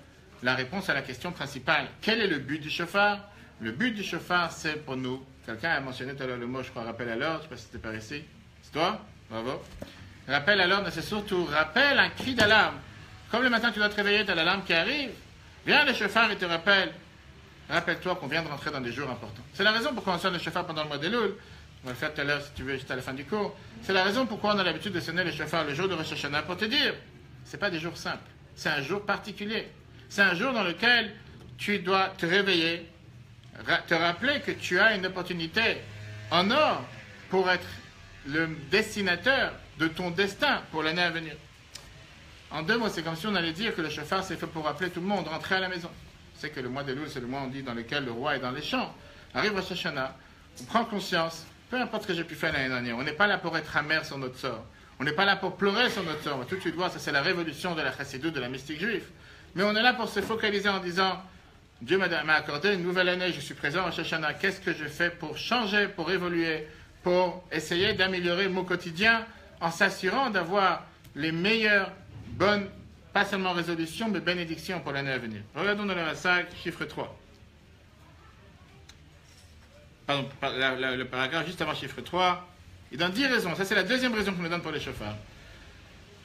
la réponse à la question principale. Quel est le but du shofar? Le but du shofar, c'est pour nous. Quelqu'un a mentionné tout à l'heure le mot, je crois, rappel à l'ordre. Je ne sais pas si c'était par ici. C'est toi? Bravo. Rappel à l'ordre, c'est surtout rappel, un cri d'alarme. Comme le matin, tu dois te réveiller, tu as l'alarme qui arrive. Viens le shofar et te rappelle. Rappelle-toi qu'on vient de rentrer dans des jours importants. C'est la raison pourquoi on sonne le shofar pendant le mois d'Elul. On va le faire tout à l'heure, si tu veux, juste à la fin du cours. C'est la raison pourquoi on a l'habitude de sonner le shofar le jour de Rosh Hashanah pour te dire, ce n'est pas des jours simples. C'est un jour particulier. C'est un jour dans lequel tu dois te réveiller, te rappeler que tu as une opportunité en or pour être le destinateur de ton destin pour l'année à venir. En 2 mots, c'est comme si on allait dire que le shofar c'est fait pour rappeler tout le monde, rentrer à la maison. C'est que le mois d'Elul, c'est le mois, on dit, dans lequel le roi est dans les champs. Arrive Rosh Hashanah, on prend conscience, peu importe ce que j'ai pu faire l'année dernière, on n'est pas là pour être amer sur notre sort. On n'est pas là pour pleurer sur notre sort. On va tout de suite voir, ça c'est la révolution de la chassidoute, de la mystique juive. Mais on est là pour se focaliser en disant, Dieu m'a accordé une nouvelle année, je suis présent à Rosh Hashanah, qu'est-ce que je fais pour changer, pour évoluer, pour essayer d'améliorer mon quotidien en s'assurant d'avoir les meilleures, bonnes, pas seulement résolutions, mais bénédictions pour l'année à venir. Regardons dans le Rassag, chiffre 3. Pardon, le paragraphe juste avant chiffre 3. Il donne 10 raisons. Ça, c'est la deuxième raison qu'on nous donne pour les shofars.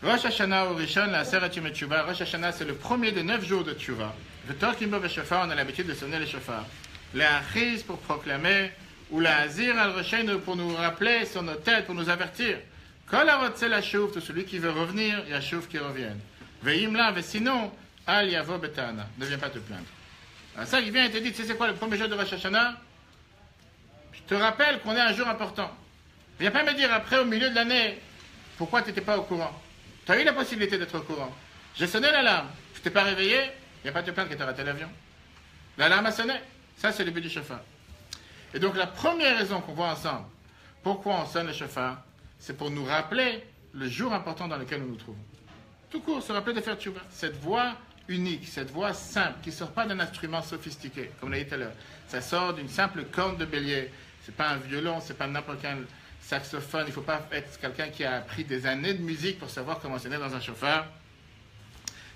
Rosh Hashanah au Rishon, la Aseret Yom Teshuvah. Rosh Hashanah, c'est le premier des 9 jours de Teshuvah. Le Torkim Bo Shofar, on a l'habitude de sonner les shofars. La Achiz pour proclamer, ou la Azir al Roshenu pour nous rappeler sur nos têtes, pour nous avertir. Kol Arotze la Shuv, tout celui qui veut revenir, il y a Shuv qui revienne. Veimla, sinon, Al Yavo Betana. Ne viens pas te plaindre. Alors ça, il vient et te dit, tu sais c'est quoi le premier jour de Rosh Hashanah? Je te rappelle qu'on est un jour important. Viens pas me dire après, au milieu de l'année, pourquoi tu n'étais pas au courant. Tu as eu la possibilité d'être au courant. J'ai sonné l'alarme. Je t'ai pas réveillé, il n'y a pas de te plaindre que tu as raté l'avion. L'alarme a sonné. Ça, c'est le but du shofar. Et donc, la première raison qu'on voit ensemble, pourquoi on sonne le shofar, c'est pour nous rappeler le jour important dans lequel nous nous trouvons. Tout court, se rappeler de faire tchouva. Cette voix unique, cette voix simple, qui ne sort pas d'un instrument sophistiqué, comme on l'a dit tout à l'heure. Ça sort d'une simple corne de bélier. Ce n'est pas un violon, ce n'est pas n'importe quel saxophone. Il ne faut pas être quelqu'un qui a appris des années de musique pour savoir comment sonner dans un shofar.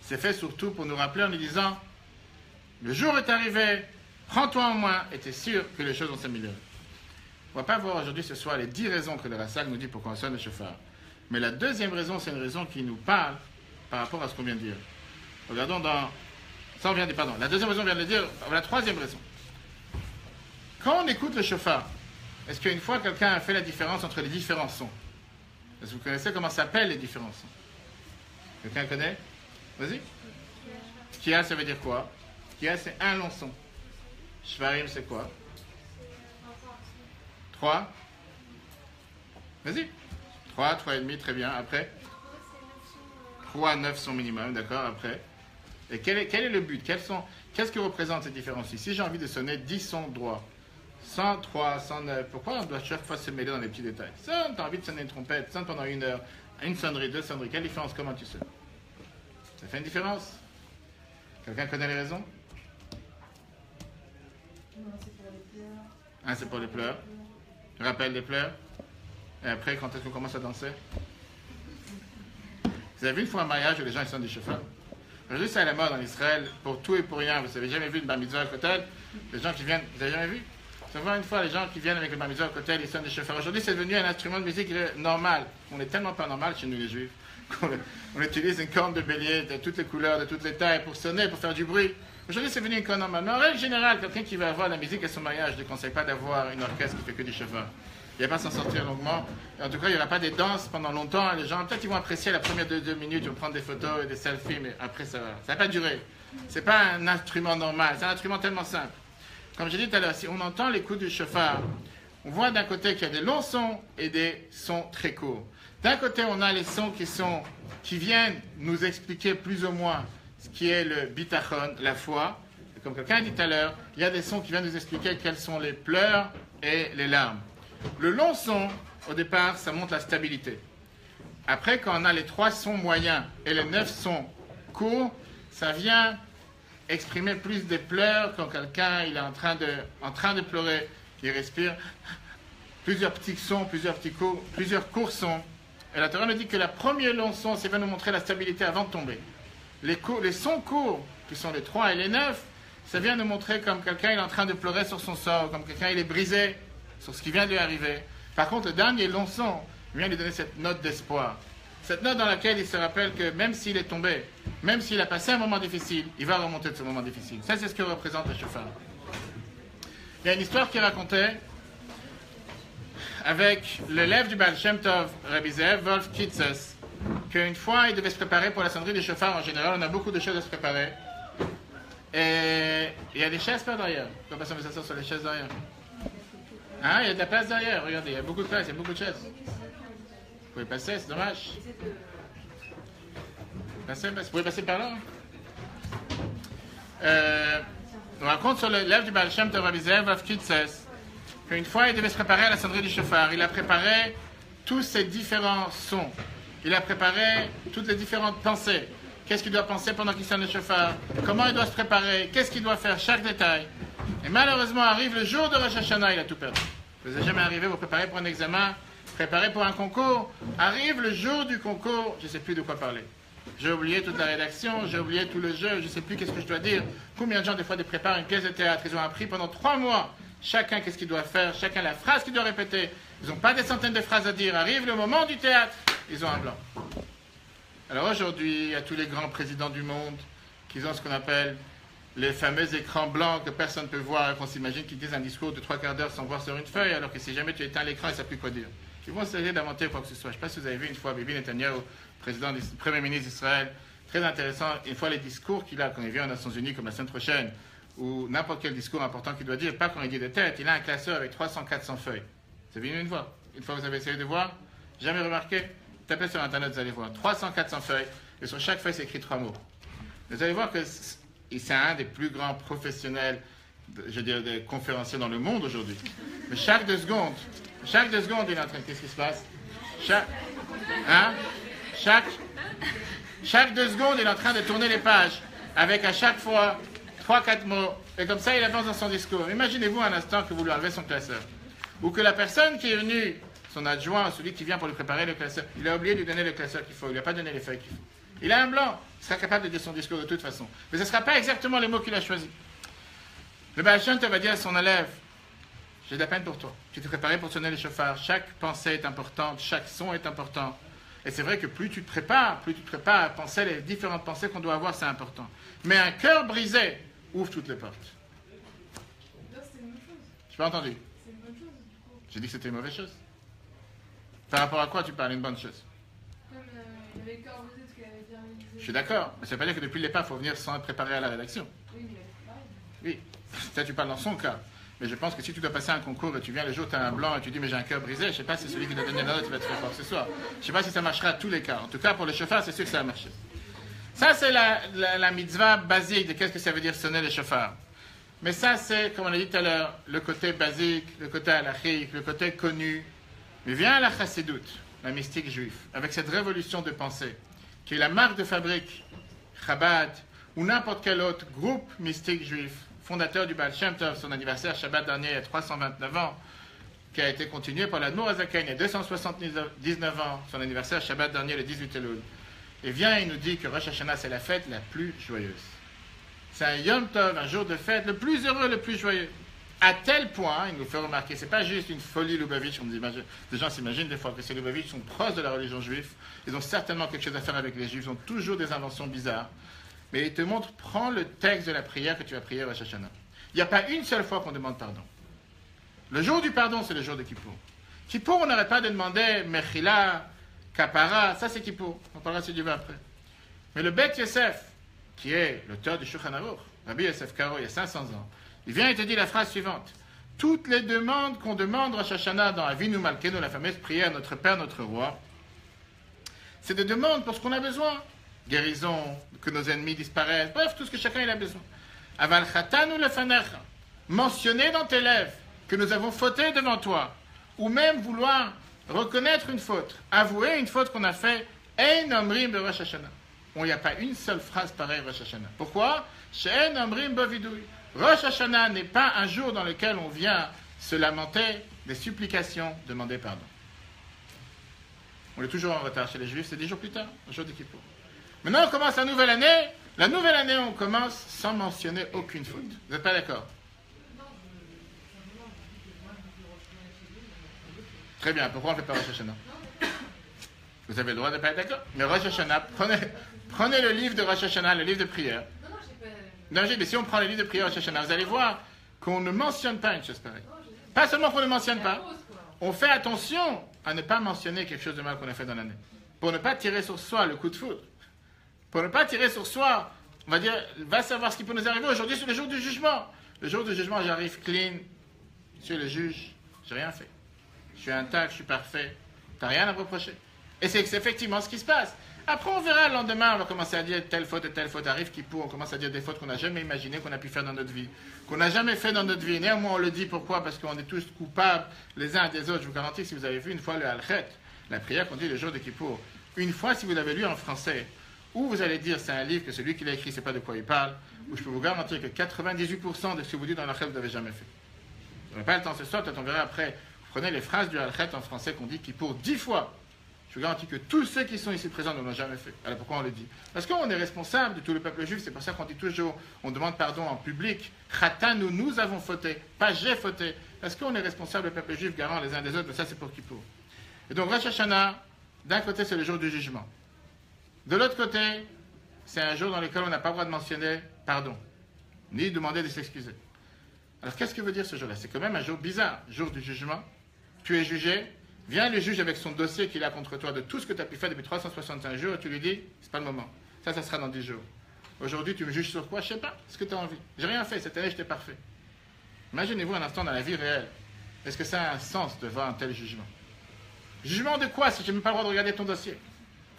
C'est fait surtout pour nous rappeler en nous disant, le jour est arrivé, prends-toi en main et tu es sûr que les choses vont s'améliorer. On ne va pas voir aujourd'hui ce soir les 10 raisons que le Rassag nous dit pourquoi on sonne le shofar. Mais la deuxième raison, c'est une raison qui nous parle par rapport à ce qu'on vient de dire. Regardons dans... Ça, on vient de... Pardon. La deuxième raison, on vient de le dire. La troisième raison. Quand on écoute le shofar, est-ce qu'une fois quelqu'un a fait la différence entre les différents sons? Est-ce que vous connaissez comment s'appellent les différents sons? Quelqu'un connaît? Vas-y. Kia, ça veut dire quoi? Kia, c'est un long son. Shvarim, c'est quoi? 3. Vas-y. 3, 3,5, très bien. Après 3, 9 sont minimum, d'accord. Après. Et quel est le but? Qu'est-ce que représente cette différence? Si j'ai envie de sonner 10 sons droits, 103, 109, pourquoi on doit chaque fois se mêler dans les petits détails? Ça, tu as envie de sonner une trompette, sonne pendant 1 heure, une sonnerie, 2 sonneries. Quelle différence? Comment tu sonnes? Ça fait une différence? Quelqu'un connaît les raisons? Non, c'est pour les pleurs. Un, c'est pour les pleurs. Je rappelle les pleurs. Et après, quand est-ce qu'on commence à danser? Vous avez vu une fois un mariage où les gens ils sonnent des chauffeurs? Aujourd'hui, c'est à la mode en Israël, pour tout et pour rien. Vous n'avez jamais vu une bar mitzvah à Kotel? Les gens qui viennent, vous n'avez jamais vu? Vous savez, une fois, les gens qui viennent avec le bar mitzvah à Kotel, ils sonnent des chauffeurs. Aujourd'hui, c'est devenu un instrument de musique normal. On est tellement pas normal chez nous, les juifs, qu'on utilise une corne de bélier de toutes les couleurs, de toutes les tailles, pour sonner, pour faire du bruit. Aujourd'hui, c'est devenu une corne normale. Mais en règle générale, quelqu'un qui va avoir la musique à son mariage ne conseille pas d'avoir une orchestre qui fait que des chauffeurs. Il ne va pas s'en sortir longuement. Et en tout cas, il n'y aura pas des danses pendant longtemps. Les gens, peut-être, ils vont apprécier la première 2 minutes, ils vont prendre des photos et des selfies, mais après, ça va pas durer. Ce n'est pas un instrument normal, c'est un instrument tellement simple. Comme j'ai dit tout à l'heure, si on entend les coups du chauffard, on voit d'un côté qu'il y a des longs sons et des sons très courts. D'un côté, on a les sons qui viennent nous expliquer plus ou moins ce qui est le bitachon, la foi. Et comme quelqu'un a dit tout à l'heure, il y a des sons qui viennent nous expliquer quels sont les pleurs et les larmes. Le long son, au départ, ça montre la stabilité. Après, quand on a les 3 sons moyens et les 9 sons courts, ça vient exprimer plus des pleurs quand quelqu'un il est en train de pleurer, il respire. Plusieurs petits sons, plusieurs courts sons. Et la Torah nous dit que le premier long son, c'est bien nous montrer la stabilité avant de tomber. Les sons courts, qui sont les 3 et les 9, ça vient nous montrer comme quelqu'un il est en train de pleurer sur son sort, comme quelqu'un il est brisé sur ce qui vient de lui arriver. Par contre, le dernier long son vient lui donner cette note d'espoir. Cette note dans laquelle il se rappelle que même s'il est tombé, même s'il a passé un moment difficile, il va remonter de ce moment difficile. Ça, c'est ce que représente le chauffard. Il y a une histoire qui est racontée avec l'élève du Baal Shem Tov, Rabbi Zeev Wolf Kitzes, qu'une fois, il devait se préparer pour la sonnerie des chauffards. En général, on a beaucoup de choses à se préparer. Et il y a des chaises par derrière. On va passer on s'asseoir sur les chaises derrière. Hein, il y a de la place derrière, regardez, il y a beaucoup de place, il y a beaucoup de chaises. Vous pouvez passer, c'est dommage. Vous pouvez passer par là. On raconte sur l'élève du Baal Shem Tov, Rabbi Zeev Wolf Kitzes, qu'une fois, il devait se préparer à la sonnerie du chauffard. Il a préparé tous ces différents sons. Il a préparé toutes les différentes pensées. Qu'est-ce qu'il doit penser pendant qu'il sonne le chauffard? Comment il doit se préparer? Qu'est-ce qu'il doit faire? Chaque détail. Et malheureusement, arrive le jour de Rosh Hashanah, il a tout perdu. Vous n'êtes jamais arrivé, vous préparez pour un examen, préparez pour un concours. Arrive le jour du concours, je ne sais plus de quoi parler. J'ai oublié toute la rédaction, j'ai oublié tout le jeu, je ne sais plus qu'est-ce que je dois dire. Combien de gens, des fois, préparent une pièce de théâtre? Ils ont appris pendant 3 mois, chacun qu'est-ce qu'il doit faire, chacun la phrase qu'il doit répéter. Ils n'ont pas des centaines de phrases à dire. Arrive le moment du théâtre, ils ont un blanc. Alors aujourd'hui, il y a tous les grands présidents du monde qui ont ce qu'on appelle les fameux écrans blancs que personne ne peut voir et qu'on s'imagine qu'ils disent un discours de 3/4 d'heure sans voir sur une feuille, alors que si jamais tu éteins l'écran, ils ne savent plus quoi dire. Ils vont essayer d'inventer quoi que ce soit. Je ne sais pas si vous avez vu une fois Bibi Netanyahu, premier ministre d'Israël, très intéressant, une fois les discours qu'il a quand il vient aux Nations Unies, comme la semaine prochaine, ou n'importe quel discours important qu'il doit dire, pas quand il dit de tête, il a un classeur avec 300-400 feuilles. Vous avez vu une fois? Une fois vous avez essayé de voir? Jamais remarqué? Tapez sur Internet, vous allez voir. 300-400 feuilles, et sur chaque feuille, c'est écrit 3 mots. Vous allez voir que c'est un des plus grands professionnels, je dirais, des conférenciers dans le monde aujourd'hui. Mais chaque 2 secondes, il est en train de... Qu'est-ce qui se passe? Chaque 2 secondes, il est en train de tourner les pages, avec à chaque fois 3-4 mots, et comme ça, il avance dans son discours. Imaginez-vous un instant que vous lui enlevez son classeur, ou que la personne qui est venue, son adjoint, celui qui vient pour lui préparer le classeur, il a oublié de lui donner le classeur qu'il faut, il n'a pas donné les feuilles qu'il faut. Il a un blanc, il sera capable de dire son discours de toute façon. Mais ce ne sera pas exactement les mots qu'il a choisis. Le Baal Shem Tov va dire à son élève, j'ai de la peine pour toi. Tu t'es préparé pour sonner les chauffards. Chaque pensée est importante, chaque son est important. Et c'est vrai que plus tu te prépares à penser les différentes pensées qu'on doit avoir, c'est important. Mais un cœur brisé ouvre toutes les portes. Non, c'est une bonne chose. Je n'ai pas entendu. C'est une bonne chose, du coup. J'ai dit que c'était une mauvaise chose. Par rapport à quoi tu parles une bonne chose? Comme il avait cœur brisé, ce qu'il avait bien réalisé. Je suis d'accord. Mais ça ne veut pas dire que depuis le départ, il faut venir sans être préparé à la rédaction. Oui, mais il avait préparé. Oui, ça tu parles dans son cas. Mais je pense que si tu dois passer un concours et tu viens le jour où tu as un blanc et tu dis mais j'ai un cœur brisé, je ne sais pas si celui qui t'a donné la note va te faire quoi que ce soit. Je ne sais pas si ça marchera à tous les cas. En tout cas, pour le chauffard, c'est sûr que ça va marcher. Ça, c'est la mitzvah basique de qu'est-ce que ça veut dire sonner le chauffard. Mais ça, c'est, comme on a dit tout à l'heure, le côté basique, le côté halachique, le côté connu. Mais vient la chassidoute, la mystique juive, avec cette révolution de pensée, qui est la marque de fabrique, Chabad, ou n'importe quel autre groupe mystique juif, fondateur du Baal Shem Tov, son anniversaire Shabbat dernier, il y a 329 ans, qui a été continué par l'Admour Azaken, il y a 279 ans, son anniversaire Shabbat dernier, le 18 Elul. Et vient et nous dit que Rosh Hashanah, c'est la fête la plus joyeuse. C'est un Yom Tov, un jour de fête, le plus heureux, le plus joyeux. À tel point, il nous fait remarquer, c'est pas juste une folie Lubavitch, comme des gens s'imaginent des fois que ces Lubavitch sont proches de la religion juive, ils ont certainement quelque chose à faire avec les juifs, ils ont toujours des inventions bizarres. Mais il te montre, prends le texte de la prière que tu vas prier à Rosh Hashanah. Il n'y a pas une seule fois qu'on demande pardon. Le jour du pardon, c'est le jour de Kippour. Kippour, on n'arrête pas de demander Mechila, Kapara, ça c'est Kippour. On parlera si Dieu veut après. Mais le Beth Yosef, qui est l'auteur du Shulchan Aruch, Rabbi Yosef Karo, il y a 500 ans, il vient et te dit la phrase suivante. Toutes les demandes qu'on demande Rosh Hashanah dans Avinu Malkeinu, la fameuse prière Notre Père, Notre Roi, c'est des demandes pour ce qu'on a besoin. Guérison, que nos ennemis disparaissent, bref, tout ce que chacun il a besoin. Aval chatanu lefanecha, mentionner dans tes lèvres que nous avons fauté devant toi, ou même vouloir reconnaître une faute, avouer une faute qu'on a fait, ein omrim be Rosh Hashanah. Il n'y a pas une seule phrase pareille Rosh Hashanah. Pourquoi? She'en omrim bo vidui. Rosh Hashanah n'est pas un jour dans lequel on vient se lamenter, des supplications, demander pardon. On est toujours en retard chez les Juifs, c'est 10 jours plus tard, le jour de Kippour. Maintenant, on commence la nouvelle année. La nouvelle année, on commence sans mentionner aucune faute. Vous n'êtes pas d'accord? Très bien. Pourquoi on ne fait pas Rosh Hashanah? Vous avez le droit de ne pas être d'accord. Mais Rosh Hashanah, prenez le livre de Rosh Hashanah, le livre de prière. Non, mais si on prend le livre de prière Rosh Hashanah, vous allez voir qu'on ne mentionne pas une chose pareille. Pas seulement qu'on ne mentionne pas, on fait attention à ne pas mentionner quelque chose de mal qu'on a fait dans l'année. Pour ne pas tirer sur soi le coup de foudre. Pour ne pas tirer sur soi, on va dire, va savoir ce qui peut nous arriver. Aujourd'hui, c'est le jour du jugement. Le jour du jugement, j'arrive clean. Monsieur le juge, j'ai rien fait. Je suis intact, je suis parfait. Tu n'as rien à me reprocher. Et c'est effectivement ce qui se passe. Après, on verra le lendemain, on va commencer à dire telle faute et telle faute arrive, on commence à dire des fautes qu'on n'a jamais imaginées, qu'on a pu faire dans notre vie. Qu'on n'a jamais fait dans notre vie. Néanmoins, on le dit pourquoi? Parce qu'on est tous coupables les uns des autres. Je vous garantis, si vous avez vu une fois le Halchet, la prière qu'on dit le jour de Kippour, une fois, si vous l'avez lu en français, ou vous allez dire c'est un livre que celui qui l'a écrit, c'est pas de quoi il parle, ou je peux vous garantir que 98% de ce que vous dites dans l'Halchet, vous n'avez jamais fait. On n'a pas le temps ce soir, peut-être on verra après. Vous prenez les phrases du Halchet en français qu'on dit Kippour 10 fois. Je vous garantis que tous ceux qui sont ici présents ne l'ont jamais fait. Alors pourquoi on le dit? Parce qu'on est responsable de tout le peuple juif, c'est pour ça qu'on dit toujours, on demande pardon en public. Chatanu, nous avons fauté, pas j'ai fauté. Parce qu'on est responsable du peuple juif, garant les uns des autres, mais ça c'est pour Kippour. Et donc Rosh Hashanah, d'un côté c'est le jour du jugement. De l'autre côté, c'est un jour dans lequel on n'a pas le droit de mentionner pardon, ni demander de s'excuser. Alors qu'est-ce que veut dire ce jour-là? C'est quand même un jour bizarre, jour du jugement. Tu es jugé, vient le juge avec son dossier qu'il a contre toi de tout ce que tu as pu faire depuis 365 jours et tu lui dis, c'est pas le moment. Ça sera dans 10 jours. Aujourd'hui, tu me juges sur quoi? Je sais pas. Ce que tu as envie. J'ai rien fait. Cette année, j'étais parfait. Imaginez-vous un instant dans la vie réelle. Est-ce que ça a un sens de voir un tel jugement? Jugement de quoi si je n'ai même pas le droit de regarder ton dossier?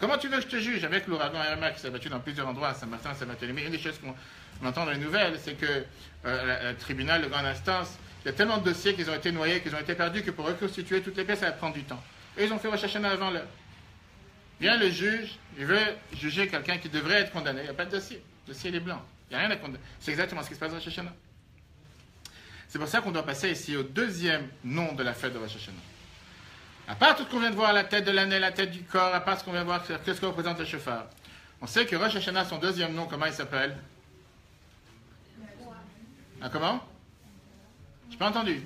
Comment tu veux que je te juge avec l'ouragan Irma qui s'est battu dans plusieurs endroits à Saint-Martin, Saint-Barthélemy? Une des choses qu'on entend dans les nouvelles, c'est que le tribunal de grande instance, il y a tellement de dossiers qui ont été noyés, qui ont été perdus, que pour reconstituer toutes les pièces, ça va prendre du temps. Et ils ont fait Rosh Hashanah avant l'heure. Vient le juge, il veut juger quelqu'un qui devrait être condamné. Il n'y a pas de dossier. Le dossier il est blanc. Il n'y a rien à condamner. C'est exactement ce qui se passe à Rosh Hashanah. C'est pour ça qu'on doit passer ici au deuxième nom de la fête de Rosh Hashanah. À part tout ce qu'on vient de voir, la tête de l'année, la tête du corps, à part ce qu'on vient de voir, qu'est-ce que représente le shofar. On sait que Rosh Hashanah, son deuxième nom, comment il s'appelle? Ah, comment? Je n'ai pas entendu.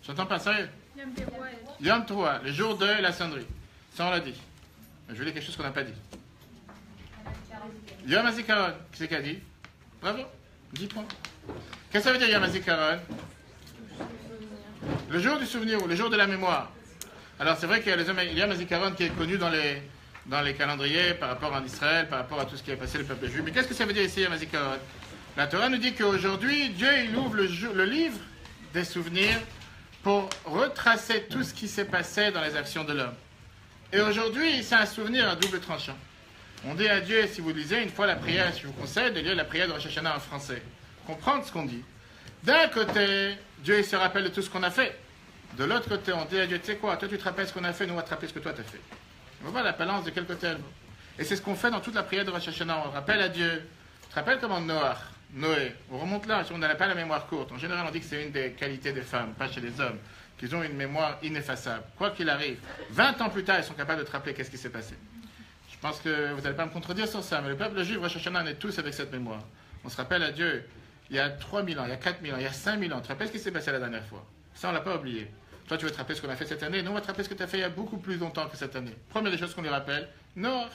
J'entends pas, sérieux? Yom Teruah, le jour de la sonnerie. Ça, on l'a dit. Je voulais quelque chose qu'on n'a pas dit. Yom HaZikaron, qui c'est qui a dit? Bravo, 10 points. Qu'est-ce que ça veut dire Yom HaZikaron? Le jour du souvenir ou le jour de la mémoire. Alors c'est vrai qu'il y a le Yom HaZikaron qui est connu dans les calendriers par rapport à Israël, par rapport à tout ce qui a passé le peuple juif. Mais qu'est-ce que ça veut dire ici Yom HaZikaron? La Torah nous dit qu'aujourd'hui, Dieu il ouvre le livre des souvenirs pour retracer tout ce qui s'est passé dans les actions de l'homme. Et aujourd'hui, c'est un souvenir à double tranchant. On dit à Dieu, si vous lisez une fois la prière, je vous conseille de lire la prière de Rosh Hashanah en français. Comprendre ce qu'on dit. D'un côté, Dieu il se rappelle de tout ce qu'on a fait. De l'autre côté, on dit à Dieu, tu sais quoi, toi tu te rappelles ce qu'on a fait, nous on va te rappeler ce que toi tu as fait. On va voir la balance de quel côté elle va. Et c'est ce qu'on fait dans toute la prière de Rosh Hashanah. On rappelle à Dieu. Tu te rappelles comment Noé, on remonte là, on n'a pas la mémoire courte. En général, on dit que c'est une des qualités des femmes, pas chez les hommes, qu'ils ont une mémoire ineffaçable. Quoi qu'il arrive, 20 ans plus tard, ils sont capables de te rappeler qu'est-ce qui s'est passé. Je pense que vous n'allez pas me contredire sur ça, mais le peuple juif, Rosh Hashanah, on est tous avec cette mémoire. On se rappelle à Dieu, il y a 3000 ans, il y a 4000 ans, il y a 5000 ans. Tu te rappelles ce qui s'est passé la dernière fois? Ça, on ne l'a pas oublié. Toi, tu veux te rappeler ce qu'on a fait cette année. Nous, on va te rappeler ce que tu as fait il y a beaucoup plus longtemps que cette année. Première des choses qu'on lui rappelle, Noach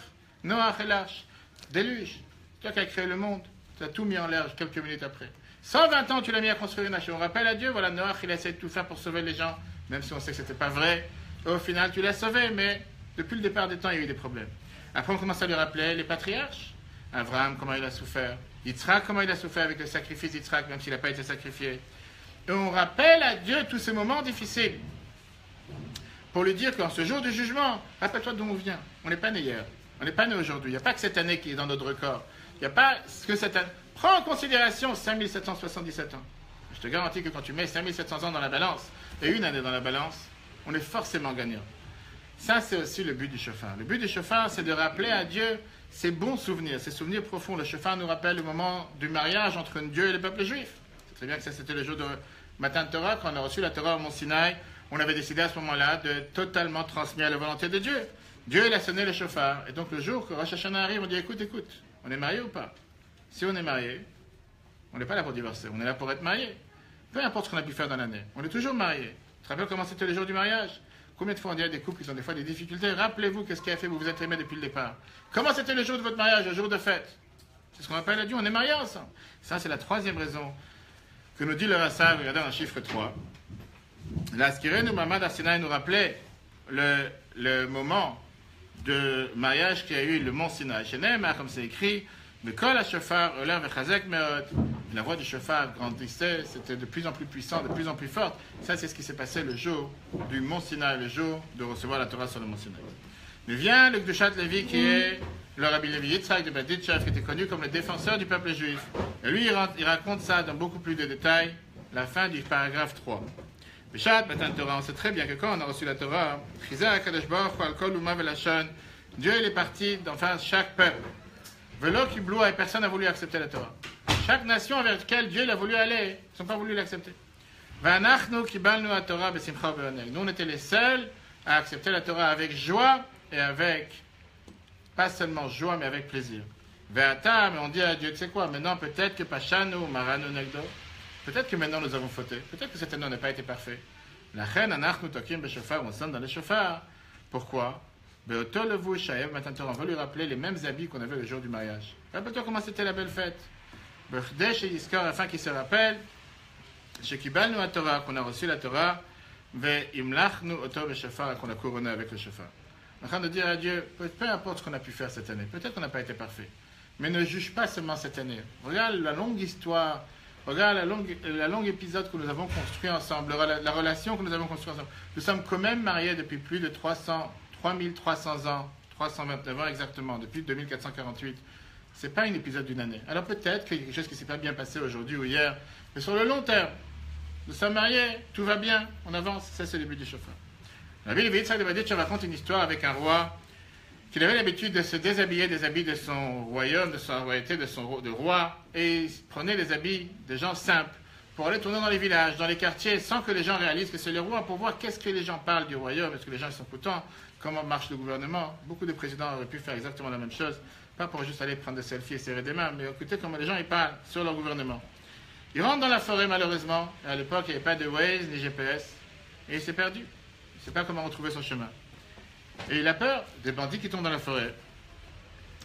et l'arche, déluge. Toi qui as créé le monde. Tu as tout mis en l'air quelques minutes après. 120 ans, tu l'as mis à construire une arche. On rappelle à Dieu, voilà, Noach, il a essayé de tout faire pour sauver les gens, même si on sait que ce n'était pas vrai. Et au final, tu l'as sauvé, mais depuis le départ des temps, il y a eu des problèmes. Après, on commence à lui rappeler les patriarches. Abraham, comment il a souffert. Yitzhak, comment il a souffert avec le sacrifice d'Yitzhak, même s'il n'a pas été sacrifié. Et on rappelle à Dieu tous ces moments difficiles. Pour lui dire qu'en ce jour du jugement, rappelle-toi d'où on vient. On n'est pas né hier. On n'est pas né aujourd'hui. Il n'y a pas que cette année qui est dans notre record. Il n'y a pas que cette année. Prends en considération 5777 ans. Je te garantis que quand tu mets 5700 ans dans la balance et une année dans la balance, on est forcément gagnant. Ça, c'est aussi le but du shofar. Le but du shofar, c'est de rappeler à Dieu ces bons souvenirs, ces souvenirs profonds. Le shofar nous rappelle le moment du mariage entre Dieu et le peuple juif. C'est très bien que ça, c'était le jour de Matan Torah, quand on a reçu la Torah au Mont Sinaï. On avait décidé à ce moment-là de totalement transmettre la volonté de Dieu. Dieu, il a sonné le shofar. Et donc, le jour que Rosh Hashanah arrive, on dit, écoute, on est marié ou pas? Si on est marié, on n'est pas là pour divorcer, on est là pour être marié. Peu importe ce qu'on a pu faire dans l'année, on est toujours marié. Tu te rappelles comment c'était le jour du mariage? Combien de fois on dit à des couples qui ont des fois des difficultés? Rappelez-vous qu'est-ce qui a fait que vous vous êtes aimés depuis le départ. Comment c'était le jour de votre mariage, le jour de fête? C'est ce qu'on appelle à Dieu, on est mariés ensemble. Ça, c'est la troisième raison que nous dit le Rassav, regardez dans le chiffre 3. La Skirenu Mamad Arsinaï nous rappelait le moment de mariage qui a eu le mont Sinaï. Chez Nehemar, comme c'est écrit, mais quand la shofar, la voix du shofar grandissait, c'était de plus en plus puissant, de plus en plus forte. Ça, c'est ce qui s'est passé le jour du mont Sinaï, le jour de recevoir la Torah sur le mont Sinaï. Mais vient le Gdushat Levi, qui est le Rabbi Levi Yitzhak de Berditchev, qui était connu comme le défenseur du peuple juif. Et lui, il raconte ça dans beaucoup plus de détails, la fin du paragraphe 3. Bishat, Matan Torah, on sait très bien que quand on a reçu la Torah, Dieu il est parti d'enfin chaque peuple. Velo qui bloua et personne n'a voulu accepter la Torah. Chaque nation avec laquelle Dieu a voulu aller, ils n'ont pas voulu l'accepter. Nous, on était les seuls à accepter la Torah avec joie et avec, pas seulement joie, mais avec plaisir. Mais on dit à Dieu, tu sais quoi, maintenant peut-être que Pachanu, Maranu, Negdo, peut-être que maintenant nous avons fauté, peut-être que cette année n'a pas été parfait. La reine, Anachnu, Tokim, Beshofar, on sonne dans les chauffards. Pourquoi? On va lui rappeler les mêmes habits qu'on avait le jour du mariage. Rappelle-toi comment c'était la belle fête. Afin qu'il se rappelle, qu'on a reçu la Torah, qu'on a couronné avec le shofar. En train de dire à Dieu, peu importe ce qu'on a pu faire cette année, peut-être qu'on n'a pas été parfait, mais ne juge pas seulement cette année. Regarde la longue histoire, regarde la longue épisode que nous avons construit ensemble, la relation que nous avons construite ensemble. Nous sommes quand même mariés depuis plus de 3300 ans, 329 ans exactement, depuis 2448. Ce n'est pas un épisode d'une année. Alors peut-être qu'il y a quelque chose qui ne s'est pas bien passé aujourd'hui ou hier, mais sur le long terme, nous sommes mariés, tout va bien, on avance, ça c'est le but du shofar. La ville de Yitzhak de Berditchev raconte une histoire avec un roi qui avait l'habitude de se déshabiller des habits de son royaume, de sa royauté, de roi, et il prenait les habits de gens simples pour aller tourner dans les villages, dans les quartiers, sans que les gens réalisent que c'est le roi, pour voir qu'est-ce que les gens parlent du royaume, est-ce que les gens sont contents, comment marche le gouvernement. Beaucoup de présidents auraient pu faire exactement la même chose, pas pour juste aller prendre des selfies et serrer des mains, mais écouter comment les gens ils parlent sur leur gouvernement. Il rentre dans la forêt malheureusement, et à l'époque il n'y avait pas de Waze ni GPS, et il s'est perdu. Il ne sait pas comment retrouver son chemin. Et il a peur des bandits qui tombent dans la forêt.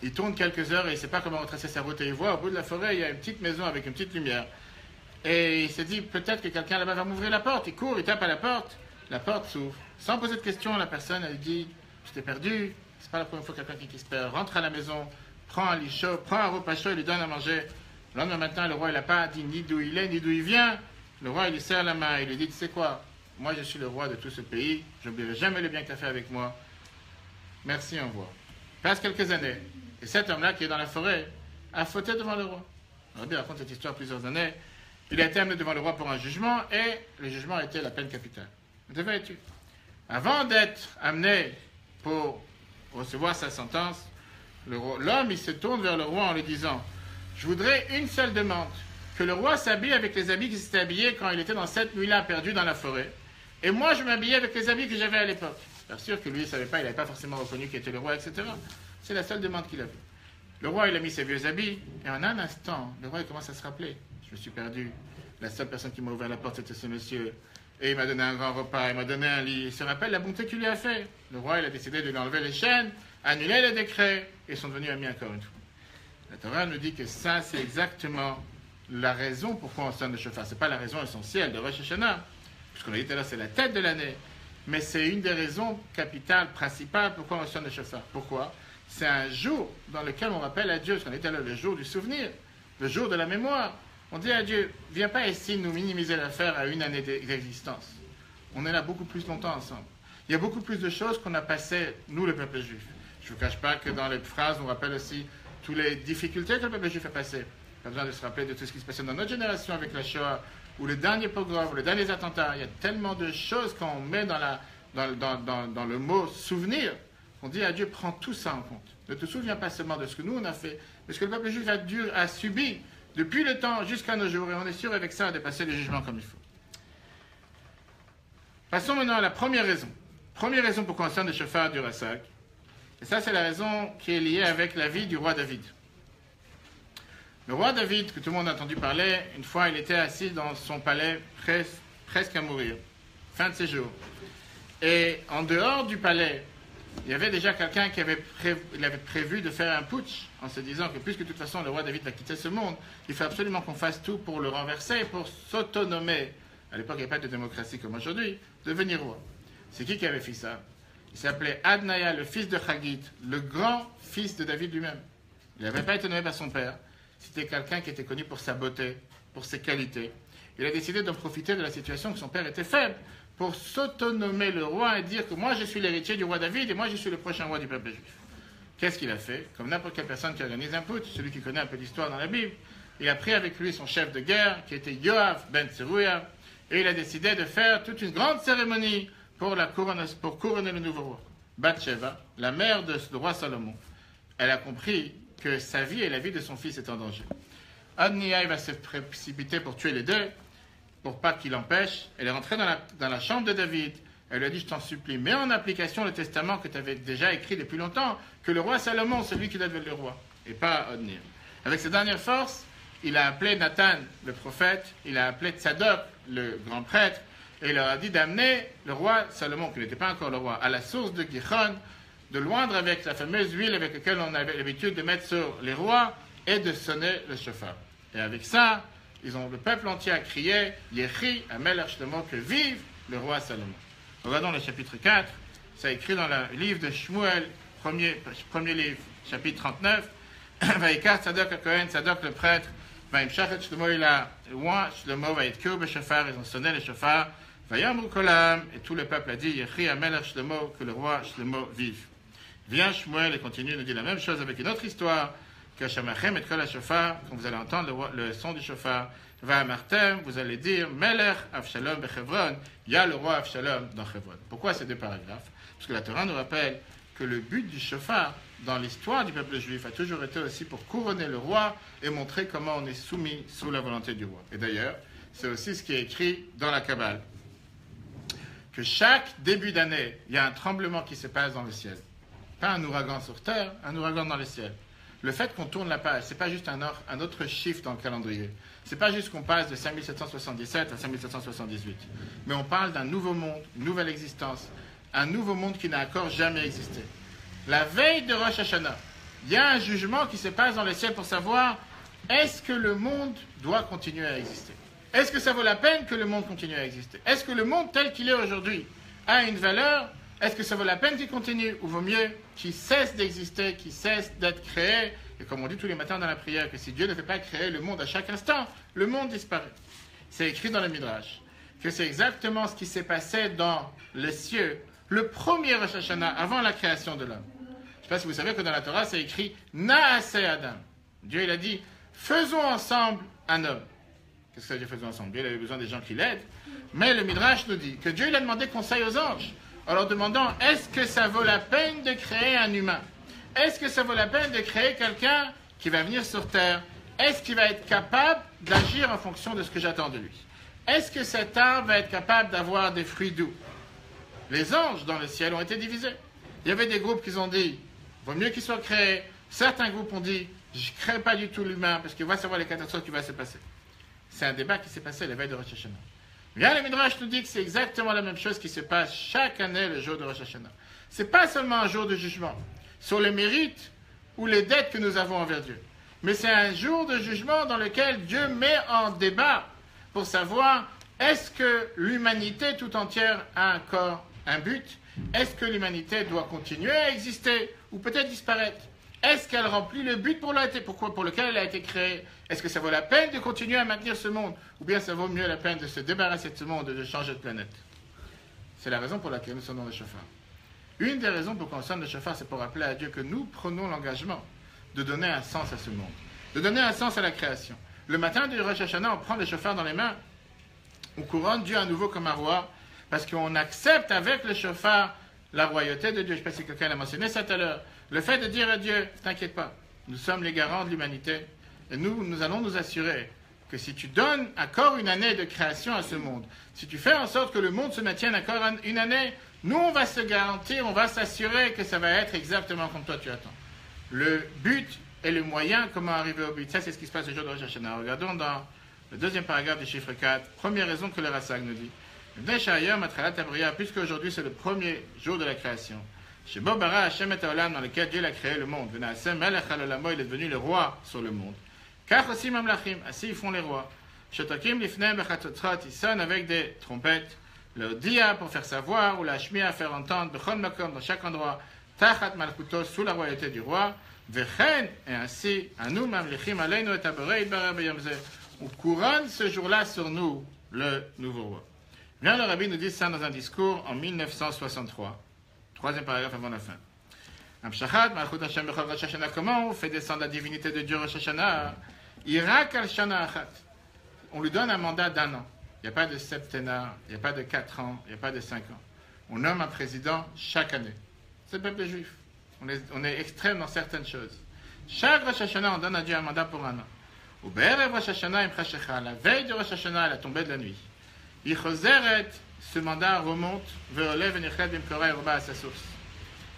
Il tourne quelques heures et il ne sait pas comment retracer sa route, et il voit au bout de la forêt, il y a une petite maison avec une petite lumière. Et il s'est dit, peut-être que quelqu'un là-bas va m'ouvrir la porte. Il court, il tape à la porte s'ouvre. Sans poser de questions, la personne, elle dit, je t'ai perdu, c'est pas la première fois que quelqu'un qui se perd. Rentre à la maison, prend un lit chaud, prend un repas chaud, il lui donne à manger. Le lendemain matin, le roi, il n'a pas dit ni d'où il est, ni d'où il vient. Le roi, il lui serre la main, il lui dit, tu sais quoi, moi je suis le roi de tout ce pays, je n'oublierai jamais le bien que tu as fait avec moi. Merci, au revoir. Passe quelques années, et cet homme-là qui est dans la forêt a fauté devant le roi. Rabbi raconte cette histoire plusieurs années. Il a été amené devant le roi pour un jugement, et le jugement a été la peine capitale. Il devait être tué. Avant d'être amené pour recevoir sa sentence, l'homme, il se tourne vers le roi en lui disant, je voudrais une seule demande, que le roi s'habille avec les habits qu'il s'était habillé quand il était dans cette nuit-là perdu dans la forêt, et moi je m'habillais avec les habits que j'avais à l'époque. Bien sûr que lui, il ne savait pas, il n'avait pas forcément reconnu qu'il était le roi, etc. C'est la seule demande qu'il avait. Le roi, il a mis ses vieux habits, et en un instant, le roi, il commence à se rappeler. Je me suis perdu. La seule personne qui m'a ouvert la porte, c'était ce monsieur. Et il m'a donné un grand repas, il m'a donné un lit. Il se rappelle la bonté qu'il lui a fait. Le roi, il a décidé de lui enlever les chaînes, annuler le décret, et ils sont devenus amis encore une fois. La Torah nous dit que ça, c'est exactement la raison pourquoi on sonne le chauffard. Ce n'est pas la raison essentielle de Rosh Hashanah, puisqu'on a dit tout à l'heure, c'est la tête de l'année. Mais c'est une des raisons capitales, principales, pourquoi on sonne le chauffard. Pourquoi? C'est un jour dans lequel on rappelle à Dieu, parce qu'on était là le jour du souvenir, le jour de la mémoire. On dit à Dieu, viens pas ici nous minimiser l'affaire à une année d'existence. On est là beaucoup plus longtemps ensemble. Il y a beaucoup plus de choses qu'on a passées, nous, le peuple juif. Je ne vous cache pas que dans les phrases, on rappelle aussi toutes les difficultés que le peuple juif a passées. Pas besoin de se rappeler de tout ce qui se passait dans notre génération avec la Shoah, ou le dernier pogrom, ou les derniers attentats. Il y a tellement de choses qu'on met dans le mot souvenir, qu'on dit à Dieu, prends tout ça en compte. Ne te souviens pas seulement de ce que nous on a fait, mais ce que le peuple juif a subi depuis le temps jusqu'à nos jours, et on est sûr avec ça de passer le jugement comme il faut. Passons maintenant à la première raison. Première raison pour qu'on sonne le chauffard du Rassag. Et ça, c'est la raison qui est liée avec la vie du roi David. Le roi David, que tout le monde a entendu parler, une fois, il était assis dans son palais presque à mourir. Fin de ses jours. Et en dehors du palais, il y avait déjà quelqu'un qui avait prévu de faire un putsch en se disant que puisque de toute façon le roi David va quitter ce monde, il faut absolument qu'on fasse tout pour le renverser, pour s'autonomer. À l'époque, il n'y avait pas de démocratie comme aujourd'hui, devenir roi. C'est qui avait fait ça? Il s'appelait Adnaya, le fils de Chagit, le grand fils de David lui-même. Il n'avait pas été nommé par son père. C'était quelqu'un qui était connu pour sa beauté, pour ses qualités. Il a décidé de profiter de la situation que son père était faible pour s'autonomer le roi et dire que moi je suis l'héritier du roi David et moi je suis le prochain roi du peuple juif. Qu'est-ce qu'il a fait? Comme n'importe quelle personne qui organise un putsch, celui qui connaît un peu l'histoire dans la Bible, il a pris avec lui son chef de guerre qui était Yoav ben Tserouia et il a décidé de faire toute une grande cérémonie pour couronner le nouveau roi. Bathsheba, la mère du roi Salomon, elle a compris que sa vie et la vie de son fils étaient en danger. Adniah va se précipiter pour tuer les deux, pour pas qu'il l'empêche. Elle est rentrée dans la chambre de David. Elle lui a dit, je t'en supplie, mets en application le testament que tu avais déjà écrit depuis longtemps, que le roi Salomon, c'est lui qui doit devenir le roi, et pas Adniah. Avec ses dernières forces, il a appelé Nathan, le prophète, il a appelé Tzadok, le grand prêtre, et il leur a dit d'amener le roi Salomon, qui n'était pas encore le roi, à la source de Gihon, de loindre avec la fameuse huile avec laquelle on avait l'habitude de mettre sur les rois, et de sonner le chauffard. Et avec ça, le peuple entier a crié, Yechi, Amelech Shlomo, que vive le roi Salomon. Regardons le chapitre 4, c'est écrit dans le livre de Shmuel, premier livre, chapitre 39. Vaikar Tzadok HaKohen, Tzadok le prêtre, Vaimshachet Shlomo il a loin, Shlomo va être que le chauffard, ils ont sonné le chauffard. Vayamru Kolam, et tout le peuple a dit, Yechi Amelech Shlomo, que le roi Shlomo vive. Vient Shmuel et continue, nous dit la même chose avec une autre histoire. Kashamachem et Kol HaShofar, quand vous allez entendre le son du chauffard, va Martem, vous allez dire Melech Avshalom Bechevron, il y a le roi Avshalom dans Chevron. Pourquoi ces deux paragraphes? Parce que la Torah nous rappelle que le but du chauffard dans l'histoire du peuple juif a toujours été aussi pour couronner le roi et montrer comment on est soumis sous la volonté du roi. Et d'ailleurs, c'est aussi ce qui est écrit dans la Kabbale, que chaque début d'année, il y a un tremblement qui se passe dans le ciel. Pas un ouragan sur terre, un ouragan dans le ciel. Le fait qu'on tourne la page, c'est pas juste un autre chiffre dans le calendrier. C'est pas juste qu'on passe de 5777 à 5778. Mais on parle d'un nouveau monde, une nouvelle existence, un nouveau monde qui n'a encore jamais existé. La veille de Rosh Hashanah, il y a un jugement qui se passe dans le ciel pour savoir est-ce que le monde doit continuer à exister? Est-ce que ça vaut la peine que le monde continue à exister? Est-ce que le monde tel qu'il est aujourd'hui a une valeur Est-ce que ça vaut la peine qu'il continue ou vaut mieux qu'il cesse d'exister, qu'il cesse d'être créé? Et comme on dit tous les matins dans la prière, que si Dieu ne fait pas créer le monde à chaque instant, le monde disparaît. C'est écrit dans le Midrash que c'est exactement ce qui s'est passé dans les cieux, le premier Rosh Hashanah, avant la création de l'homme. Je ne sais pas si vous savez que dans la Torah, c'est écrit « Naase Adam ». Dieu, il a dit « Faisons ensemble un homme ». Qu'est-ce que ça veut dire « Faisons ensemble » Dieu, il avait besoin des gens qui l'aident. Mais le Midrash nous dit que Dieu, il a demandé conseil aux anges, en leur demandant « Est-ce que ça vaut la peine de créer un humain? Est-ce que ça vaut la peine de créer quelqu'un qui va venir sur terre? Est-ce qu'il va être capable d'agir en fonction de ce que j'attends de lui? Est-ce que cet arbre va être capable d'avoir des fruits doux? » Les anges dans le ciel ont été divisés. Il y avait des groupes qui ont dit « Vaut mieux qu'il soit créé ». Certains groupes ont dit « Je ne crée pas du tout l'humain parce qu'il va savoir les catastrophes qui vont se passer. » C'est un débat qui s'est passé la veille de Rosh Hashanah. Bien, le Midrash nous dit que c'est exactement la même chose qui se passe chaque année le jour de Rosh Hashanah. Ce n'est pas seulement un jour de jugement sur les mérites ou les dettes que nous avons envers Dieu, mais c'est un jour de jugement dans lequel Dieu met en débat pour savoir est-ce que l'humanité tout entière a un corps, un but? Est-ce que l'humanité doit continuer à exister ou peut-être disparaître? Est-ce qu'elle remplit le but pour lequel elle a été créée? Est-ce que ça vaut la peine de continuer à maintenir ce monde? Ou bien ça vaut mieux la peine de se débarrasser de ce monde et de changer de planète? C'est la raison pour laquelle nous sonnons le chauffard. Une des raisons pour qu'on sonne le chauffard, c'est pour rappeler à Dieu que nous prenons l'engagement de donner un sens à ce monde, de donner un sens à la création. Le matin du Rosh Hashanah, on prend le chauffard dans les mains, on couronne Dieu à nouveau comme un roi, parce qu'on accepte avec le chauffard la royauté de Dieu. Je ne sais pas si quelqu'un l'a mentionné ça tout à l'heure. Le fait de dire à Dieu, t'inquiète pas, nous sommes les garants de l'humanité, et nous allons nous assurer que si tu donnes encore une année de création à ce monde, si tu fais en sorte que le monde se maintienne encore une année, nous on va se garantir, on va s'assurer que ça va être exactement comme toi tu attends. Le but et le moyen, comment arriver au but. Ça c'est ce qui se passe le jour de Rosh Hashanah. Regardons dans le deuxième paragraphe du chiffre 4, première raison que le Rassag nous dit. Puisque aujourd'hui c'est le premier jour de la création. Chez Bobara Hashem et Olam, dans lequel Dieu a créé le monde. Il est devenu le roi sur le monde. Car aussi Mamlachim, ainsi ils font les rois. Shotakim lifnem bechatotrot, ils sonnent avec des trompettes. Le dia pour faire savoir, ou la shmia faire entendre, bechon makom dans chaque endroit, tachat malkuto sous la royauté du roi. Vechen, et ainsi, anu mamlechim aleinu et aborei bara beyamze. On couronne ce jour-là sur nous, le nouveau roi. Bien, le rabbi nous dit ça dans un discours en 1963. Troisième paragraphe avant la fin. Comment on fait descendre la divinité de Dieu Rosh Hashanah? Irak al-Shana Achat. On lui donne un mandat d'un an. Il n'y a pas de septennat, il n'y a pas de 4 ans, il n'y a pas de 5 ans. On nomme un président chaque année. C'est le peuple juif. On est extrême dans certaines choses. Chaque Rosh Hashanah, on donne à Dieu un mandat pour un an. Au Be'erev Rosh Hashanah, la veille de Rosh Hashanah, la tombée de la nuit. Ichozeret, ce mandat remonte, ve'olev v'nichet b'mkora et reba à sa source.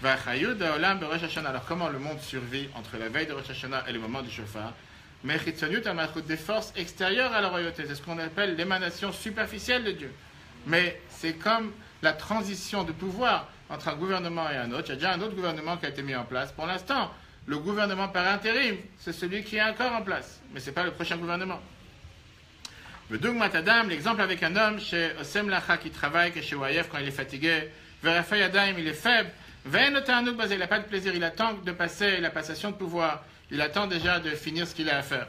V'achayud ha'olam be'Rosh Hashanah. Alors comment le monde survit entre la veille de Rosh Hashanah et le moment du shofar? Mais chitzoniut ha'malchut, des forces extérieures à la royauté. C'est ce qu'on appelle l'émanation superficielle de Dieu. Mais c'est comme la transition de pouvoir entre un gouvernement et un autre. Il y a déjà un autre gouvernement qui a été mis en place. Pour l'instant, le gouvernement par intérim, c'est celui qui est encore en place. Mais ce n'est pas le prochain gouvernement. Le Dugmat Adam, l'exemple avec un homme chez Osem Lacha qui travaille, que chez Wayef quand il est fatigué, Verafay Adam, il est faible, il n'a pas de plaisir, il attend de passer la passation de pouvoir, il attend déjà de finir ce qu'il a à faire.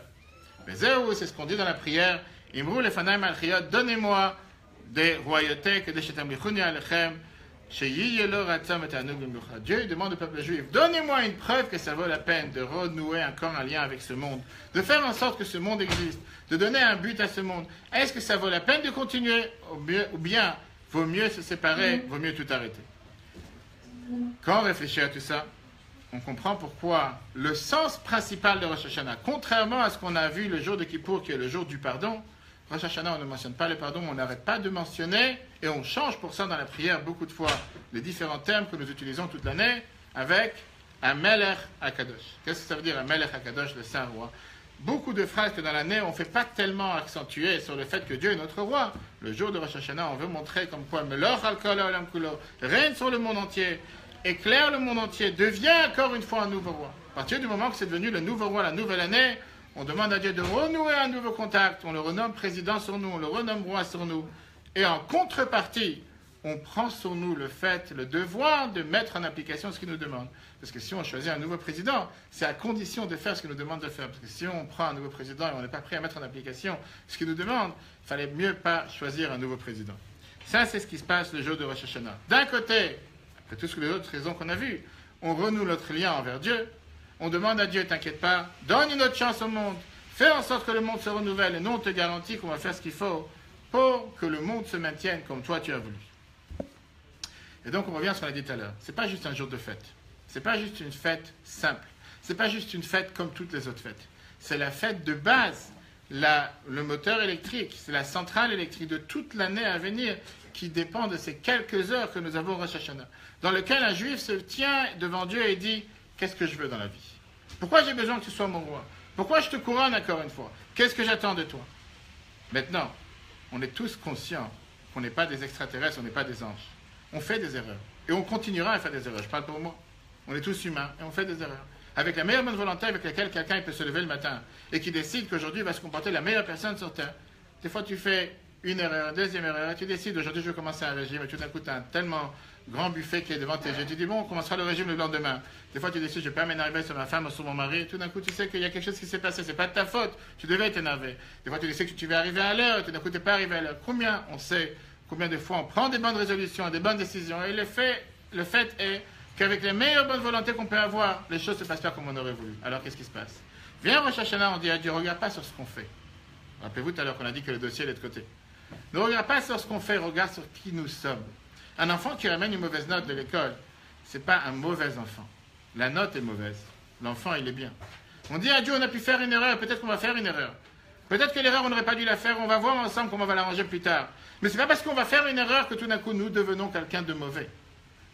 Mais c'est ce qu'on dit dans la prière, Imrou Lefanaim Al-Chiyot, donnez-moi des royautés que de Shetamlichuni Alechem, Dieu demande au peuple juif, donnez-moi une preuve que ça vaut la peine de renouer encore un lien avec ce monde, de faire en sorte que ce monde existe, de donner un but à ce monde. Est-ce que ça vaut la peine de continuer ou bien vaut mieux se séparer, vaut mieux tout arrêter? Quand on réfléchit à tout ça, on comprend pourquoi le sens principal de Rosh Hashanah, contrairement à ce qu'on a vu le jour de Kippour, qui est le jour du pardon, Rosh Hashanah, on ne mentionne pas le pardon, on n'arrête pas de mentionner, et on change pour ça dans la prière beaucoup de fois les différents termes que nous utilisons toute l'année avec un Melech HaKadosh. Qu'est-ce que ça veut dire un Melech HaKadosh, le Saint Roi? Beaucoup de phrases que dans l'année, on ne fait pas tellement accentuer sur le fait que Dieu est notre Roi. Le jour de Rosh Hashanah, on veut montrer comme quoi Melech Al-Kol Ha'olam Kulo règne sur le monde entier, éclaire le monde entier, devient encore une fois un nouveau Roi. À partir du moment que c'est devenu le nouveau Roi, la nouvelle année, on demande à Dieu de renouer un nouveau contact. On le renomme président sur nous, on le renomme roi sur nous. Et en contrepartie, on prend sur nous le devoir de mettre en application ce qu'il nous demande. Parce que si on choisit un nouveau président, c'est à condition de faire ce qu'il nous demande de faire. Parce que si on prend un nouveau président et on n'est pas prêt à mettre en application ce qu'il nous demande, il fallait mieux pas choisir un nouveau président. Ça, c'est ce qui se passe le jour de Rosh Hashanah. D'un côté, après toutes les autres raisons qu'on a vues, on renoue notre lien envers Dieu. On demande à Dieu, t'inquiète pas, donne une autre chance au monde. Fais en sorte que le monde se renouvelle. Et nous, on te garantit qu'on va faire ce qu'il faut pour que le monde se maintienne comme toi, tu as voulu. Et donc, on revient à ce qu'on a dit tout à l'heure. Ce n'est pas juste un jour de fête. Ce n'est pas juste une fête simple. Ce n'est pas juste une fête comme toutes les autres fêtes. C'est la fête de base. Le moteur électrique, c'est la centrale électrique de toute l'année à venir qui dépend de ces quelques heures que nous avons au Rosh Hashanah, dans lequel un juif se tient devant Dieu et dit « Qu'est-ce que je veux dans la vie? Pourquoi j'ai besoin que tu sois mon roi? Pourquoi je te couronne encore une fois? Qu'est-ce que j'attends de toi ?» Maintenant, on est tous conscients qu'on n'est pas des extraterrestres, on n'est pas des anges. On fait des erreurs. Et on continuera à faire des erreurs. Je parle pour moi. On est tous humains et on fait des erreurs. Avec la meilleure bonne volonté avec laquelle quelqu'un peut se lever le matin et qui décide qu'aujourd'hui il va se comporter la meilleure personne sur Terre. Des fois tu fais une erreur, deuxième erreur, et tu décides aujourd'hui je vais commencer un régime et tout d'un coup tu as un tellement grand buffet qui est devant tes yeux. Tu dis bon, on commencera le régime le lendemain. Des fois tu décides je ne vais pas m'énerver sur ma femme ou sur mon mari et tout d'un coup tu sais qu'il y a quelque chose qui s'est passé. C'est pas de ta faute. Tu devais t'énerver. Des fois tu décides que tu vas arriver à l'heure et tout d'un coup tu n'es pas arrivé à l'heure. Combien on sait, combien de fois on prend des bonnes résolutions, des bonnes décisions et le fait est qu'avec les meilleures bonnes volontés qu'on peut avoir, les choses ne se passent pas comme on aurait voulu. Alors qu'est-ce qui se passe? Viens Rosh Hashanah, on dit à Dieu, regarde pas sur ce qu'on fait. Rappelez-vous tout à l'heure qu'on a dit que le dossier est de côté. Ne regarde pas sur ce qu'on fait, regarde sur qui nous sommes. Un enfant qui ramène une mauvaise note de l'école, ce n'est pas un mauvais enfant. La note est mauvaise. L'enfant, il est bien. On dit à Dieu, on a pu faire une erreur, peut-être qu'on va faire une erreur. Peut-être que l'erreur, on n'aurait pas dû la faire, on va voir ensemble comment on va l'arranger plus tard. Mais ce n'est pas parce qu'on va faire une erreur que tout d'un coup, nous devenons quelqu'un de mauvais.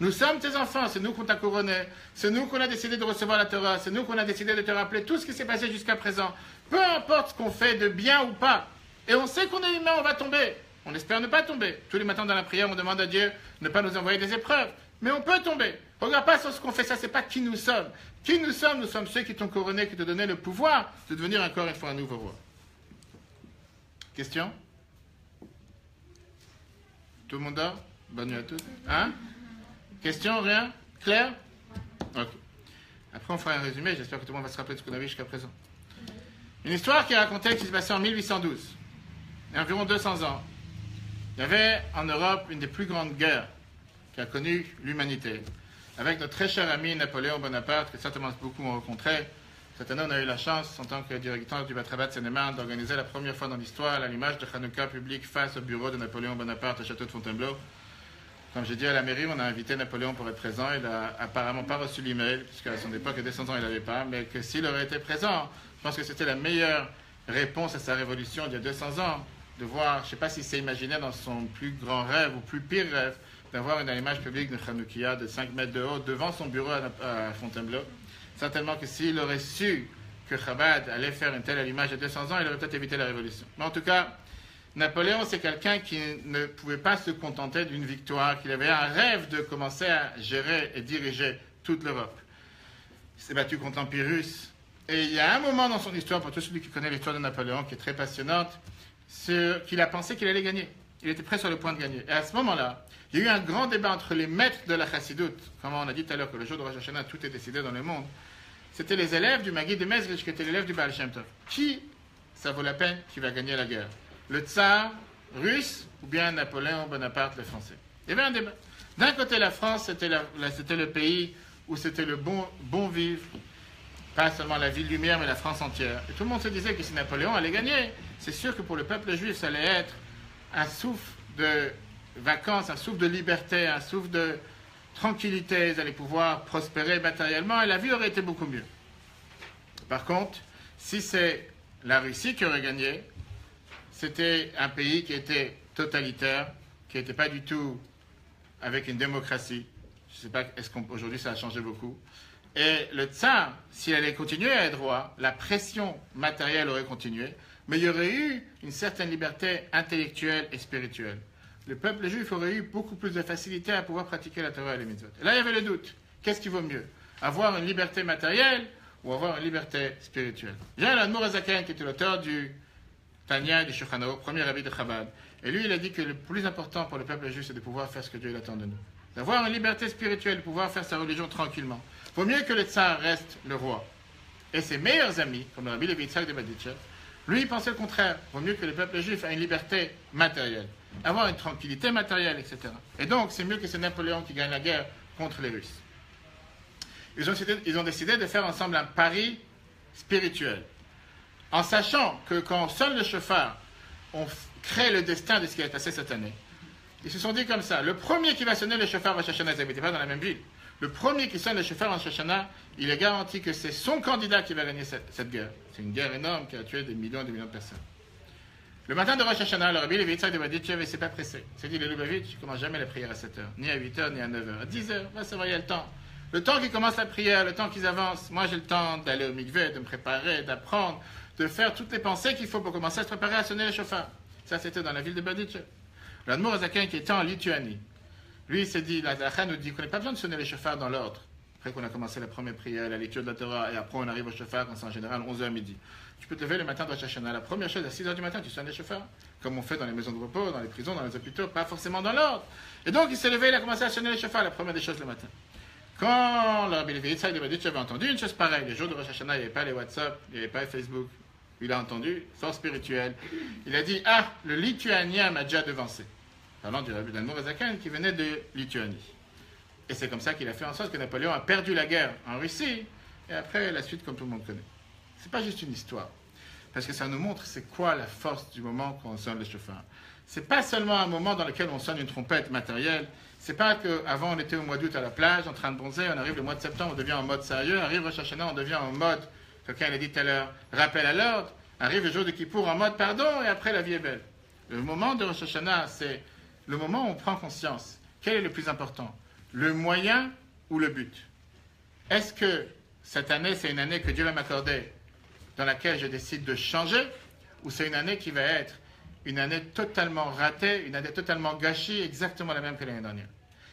Nous sommes tes enfants, c'est nous qu'on t'a couronné, c'est nous qu'on a décidé de recevoir la Torah, c'est nous qu'on a décidé de te rappeler tout ce qui s'est passé jusqu'à présent. Peu importe ce qu'on fait de bien ou pas. Et on sait qu'on est humain, on va tomber. On espère ne pas tomber. Tous les matins dans la prière, on demande à Dieu de ne pas nous envoyer des épreuves. Mais on peut tomber. Regarde pas sur ce qu'on fait, ça c'est pas qui nous sommes. Qui nous sommes ceux qui t'ont couronné, qui t'ont donné le pouvoir de devenir encore une fois un nouveau roi. Question? Tout le monde dort? Bonne nuit à tous. Hein? Question? Rien? Clair? Ok. Après, on fera un résumé. J'espère que tout le monde va se rappeler de ce qu'on a vu jusqu'à présent. Une histoire qui est racontée qui s'est passée en 1812. Il y a environ 200 ans. Il y avait en Europe une des plus grandes guerres qui a connu l'humanité. Avec notre très cher ami Napoléon Bonaparte, que certainement beaucoup ont rencontré. Cette année, on a eu la chance, en tant que directeur du Batrabat Seine-et-Marne, d'organiser la première fois dans l'histoire l'allumage de Hanouka public face au bureau de Napoléon Bonaparte au château de Fontainebleau. Comme j'ai dit à la mairie, on a invité Napoléon pour être présent. Il n'a apparemment pas reçu l'email, puisqu'à son époque, à 200 ans, il n'avait pas. Mais que s'il aurait été présent, je pense que c'était la meilleure réponse à sa révolution d'il y a 200 ans. De voir, je ne sais pas s'il s'est imaginé dans son plus grand rêve ou plus pire rêve, d'avoir une allumage publique de Hanoukia de 5 mètres de haut devant son bureau à Fontainebleau. Certainement que s'il aurait su que Chabad allait faire une telle allumage à 200 ans, il aurait peut-être évité la révolution. Mais en tout cas, Napoléon, c'est quelqu'un qui ne pouvait pas se contenter d'une victoire, qu'il avait un rêve de commencer à gérer et diriger toute l'Europe. Il s'est battu contre l'Empire russe. Et il y a un moment dans son histoire, pour tout celui qui connaît l'histoire de Napoléon, qui est très passionnante, c'est qu'il a pensé qu'il allait gagner. Il était prêt sur le point de gagner. Et à ce moment-là, il y a eu un grand débat entre les maîtres de la Chassidoute, comme on a dit tout à l'heure que le jour de Rosh Hashanah, tout est décidé dans le monde. C'était les élèves du Maguid de Mezrich, qui étaient l'élève du Baal Shem Tov. Qui, ça vaut la peine, qui va gagner la guerre? Le tsar russe ou bien Napoléon Bonaparte, le français? Il y avait un débat. D'un côté, la France, c'était le pays où c'était le bon vivre, pas seulement la ville lumière, mais la France entière. Et tout le monde se disait que si Napoléon allait gagner, c'est sûr que pour le peuple juif, ça allait être un souffle de vacances, un souffle de liberté, un souffle de tranquillité. Ils allaient pouvoir prospérer matériellement et la vie aurait été beaucoup mieux. Par contre, si c'est la Russie qui aurait gagné, c'était un pays qui était totalitaire, qui n'était pas du tout avec une démocratie. Je ne sais pas, est-ce qu'aujourd'hui ça a changé beaucoup. Et le tsar, s'il allait continuer à être roi, la pression matérielle aurait continué, mais il y aurait eu une certaine liberté intellectuelle et spirituelle. Le peuple juif aurait eu beaucoup plus de facilité à pouvoir pratiquer la Torah et les mitzvot. Et là, il y avait le doute. Qu'est-ce qui vaut mieux? Avoir une liberté matérielle ou avoir une liberté spirituelle? Il y a l'Admour Azaken, qui était l'auteur du Tanya du Shulchan Aruch, premier rabbi de Chabad. Et lui, il a dit que le plus important pour le peuple juif, c'est de pouvoir faire ce que Dieu attend de nous. D'avoir une liberté spirituelle, de pouvoir faire sa religion tranquillement. Vaut mieux que le tsar reste le roi. Et ses meilleurs amis, comme le Rabbi Levi Yitzhak de Berditchev, lui, il pensait le contraire. Vaut mieux que le peuple juif ait une liberté matérielle, avoir une tranquillité matérielle, etc. Et donc, c'est mieux que c'est Napoléon qui gagne la guerre contre les Russes. Ils ont décidé de faire ensemble un pari spirituel. En sachant que quand on sonne le chauffard, on crée le destin de ce qui va se passer cette année. Ils se sont dit comme ça, le premier qui va sonner le chauffard Rosh Hashanah, ils n'habitaient pas dans la même ville. Le premier qui sonne le chauffard Rosh Hashanah, il est garanti que c'est son candidat qui va gagner cette guerre. C'est une guerre énorme qui a tué des millions et des millions de personnes. Le matin de Rosh Hashanah, le Rabbi Levi Yitzhak de Berditchev ne s'est pas pressé. Il s'est dit, les Lubavitch, je ne commence jamais la prière à 7h, ni à 8h, ni à 9h. À 10h, là, ça va, il y a le temps. Le temps qu'ils commencent la prière, le temps qu'ils avancent, moi j'ai le temps d'aller au mikveh, de me préparer, d'apprendre, de faire toutes les pensées qu'il faut pour commencer à se préparer à sonner le chauffard. Ça, c'était dans la ville de Berditchev. L'Admour Azaken qui était en Lituanie, lui, il s'est dit, la Halakha nous dit qu'on n'a pas besoin de sonner le chauffard dans l'ordre. Après qu'on a commencé la première prière, la lecture de la Torah, et après on arrive au chauffard, quand c'est en général 11h midi. Tu peux te lever le matin de Rosh Hashanah. La première chose, à 6h du matin, tu sonnes les chauffards, comme on fait dans les maisons de repos, dans les prisons, dans les hôpitaux, pas forcément dans l'ordre. Et donc, il s'est levé, il a commencé à sonner les chauffards, la première des choses le matin. Quand le Rabbi Levi Yitzhak de Berditchev avait entendu une chose pareille, les jours de Rosh Hashanah, il n'y avait pas les WhatsApp, il n'y avait pas les Facebook. Il a entendu, force spirituelle. Il a dit, ah, le Lituanien m'a déjà devancé. Parlant du Rabbi d'Admour Azaken qui venait de Lituanie. Et c'est comme ça qu'il a fait en sorte que Napoléon a perdu la guerre en Russie. Et après, la suite, comme tout le monde connaît. C'est pas juste une histoire. Parce que ça nous montre c'est quoi la force du moment quand on sonne le chauffard. C'est pas seulement un moment dans lequel on sonne une trompette matérielle. C'est pas qu'avant on était au mois d'août à la plage en train de bronzer, on arrive le mois de septembre, on devient en mode sérieux, arrive Rosh Hashanah, on devient en mode, quelqu'un l'a dit tout à l'heure, rappel à l'ordre, arrive le jour de Kippour en mode pardon et après la vie est belle. Le moment de Rosh Hashanah, c'est le moment où on prend conscience. Quel est le plus important? Le moyen ou le but? Est-ce que cette année, c'est une année que Dieu va m'accorder dans laquelle je décide de changer, ou c'est une année qui va être une année totalement ratée, une année totalement gâchée, exactement la même que l'année dernière?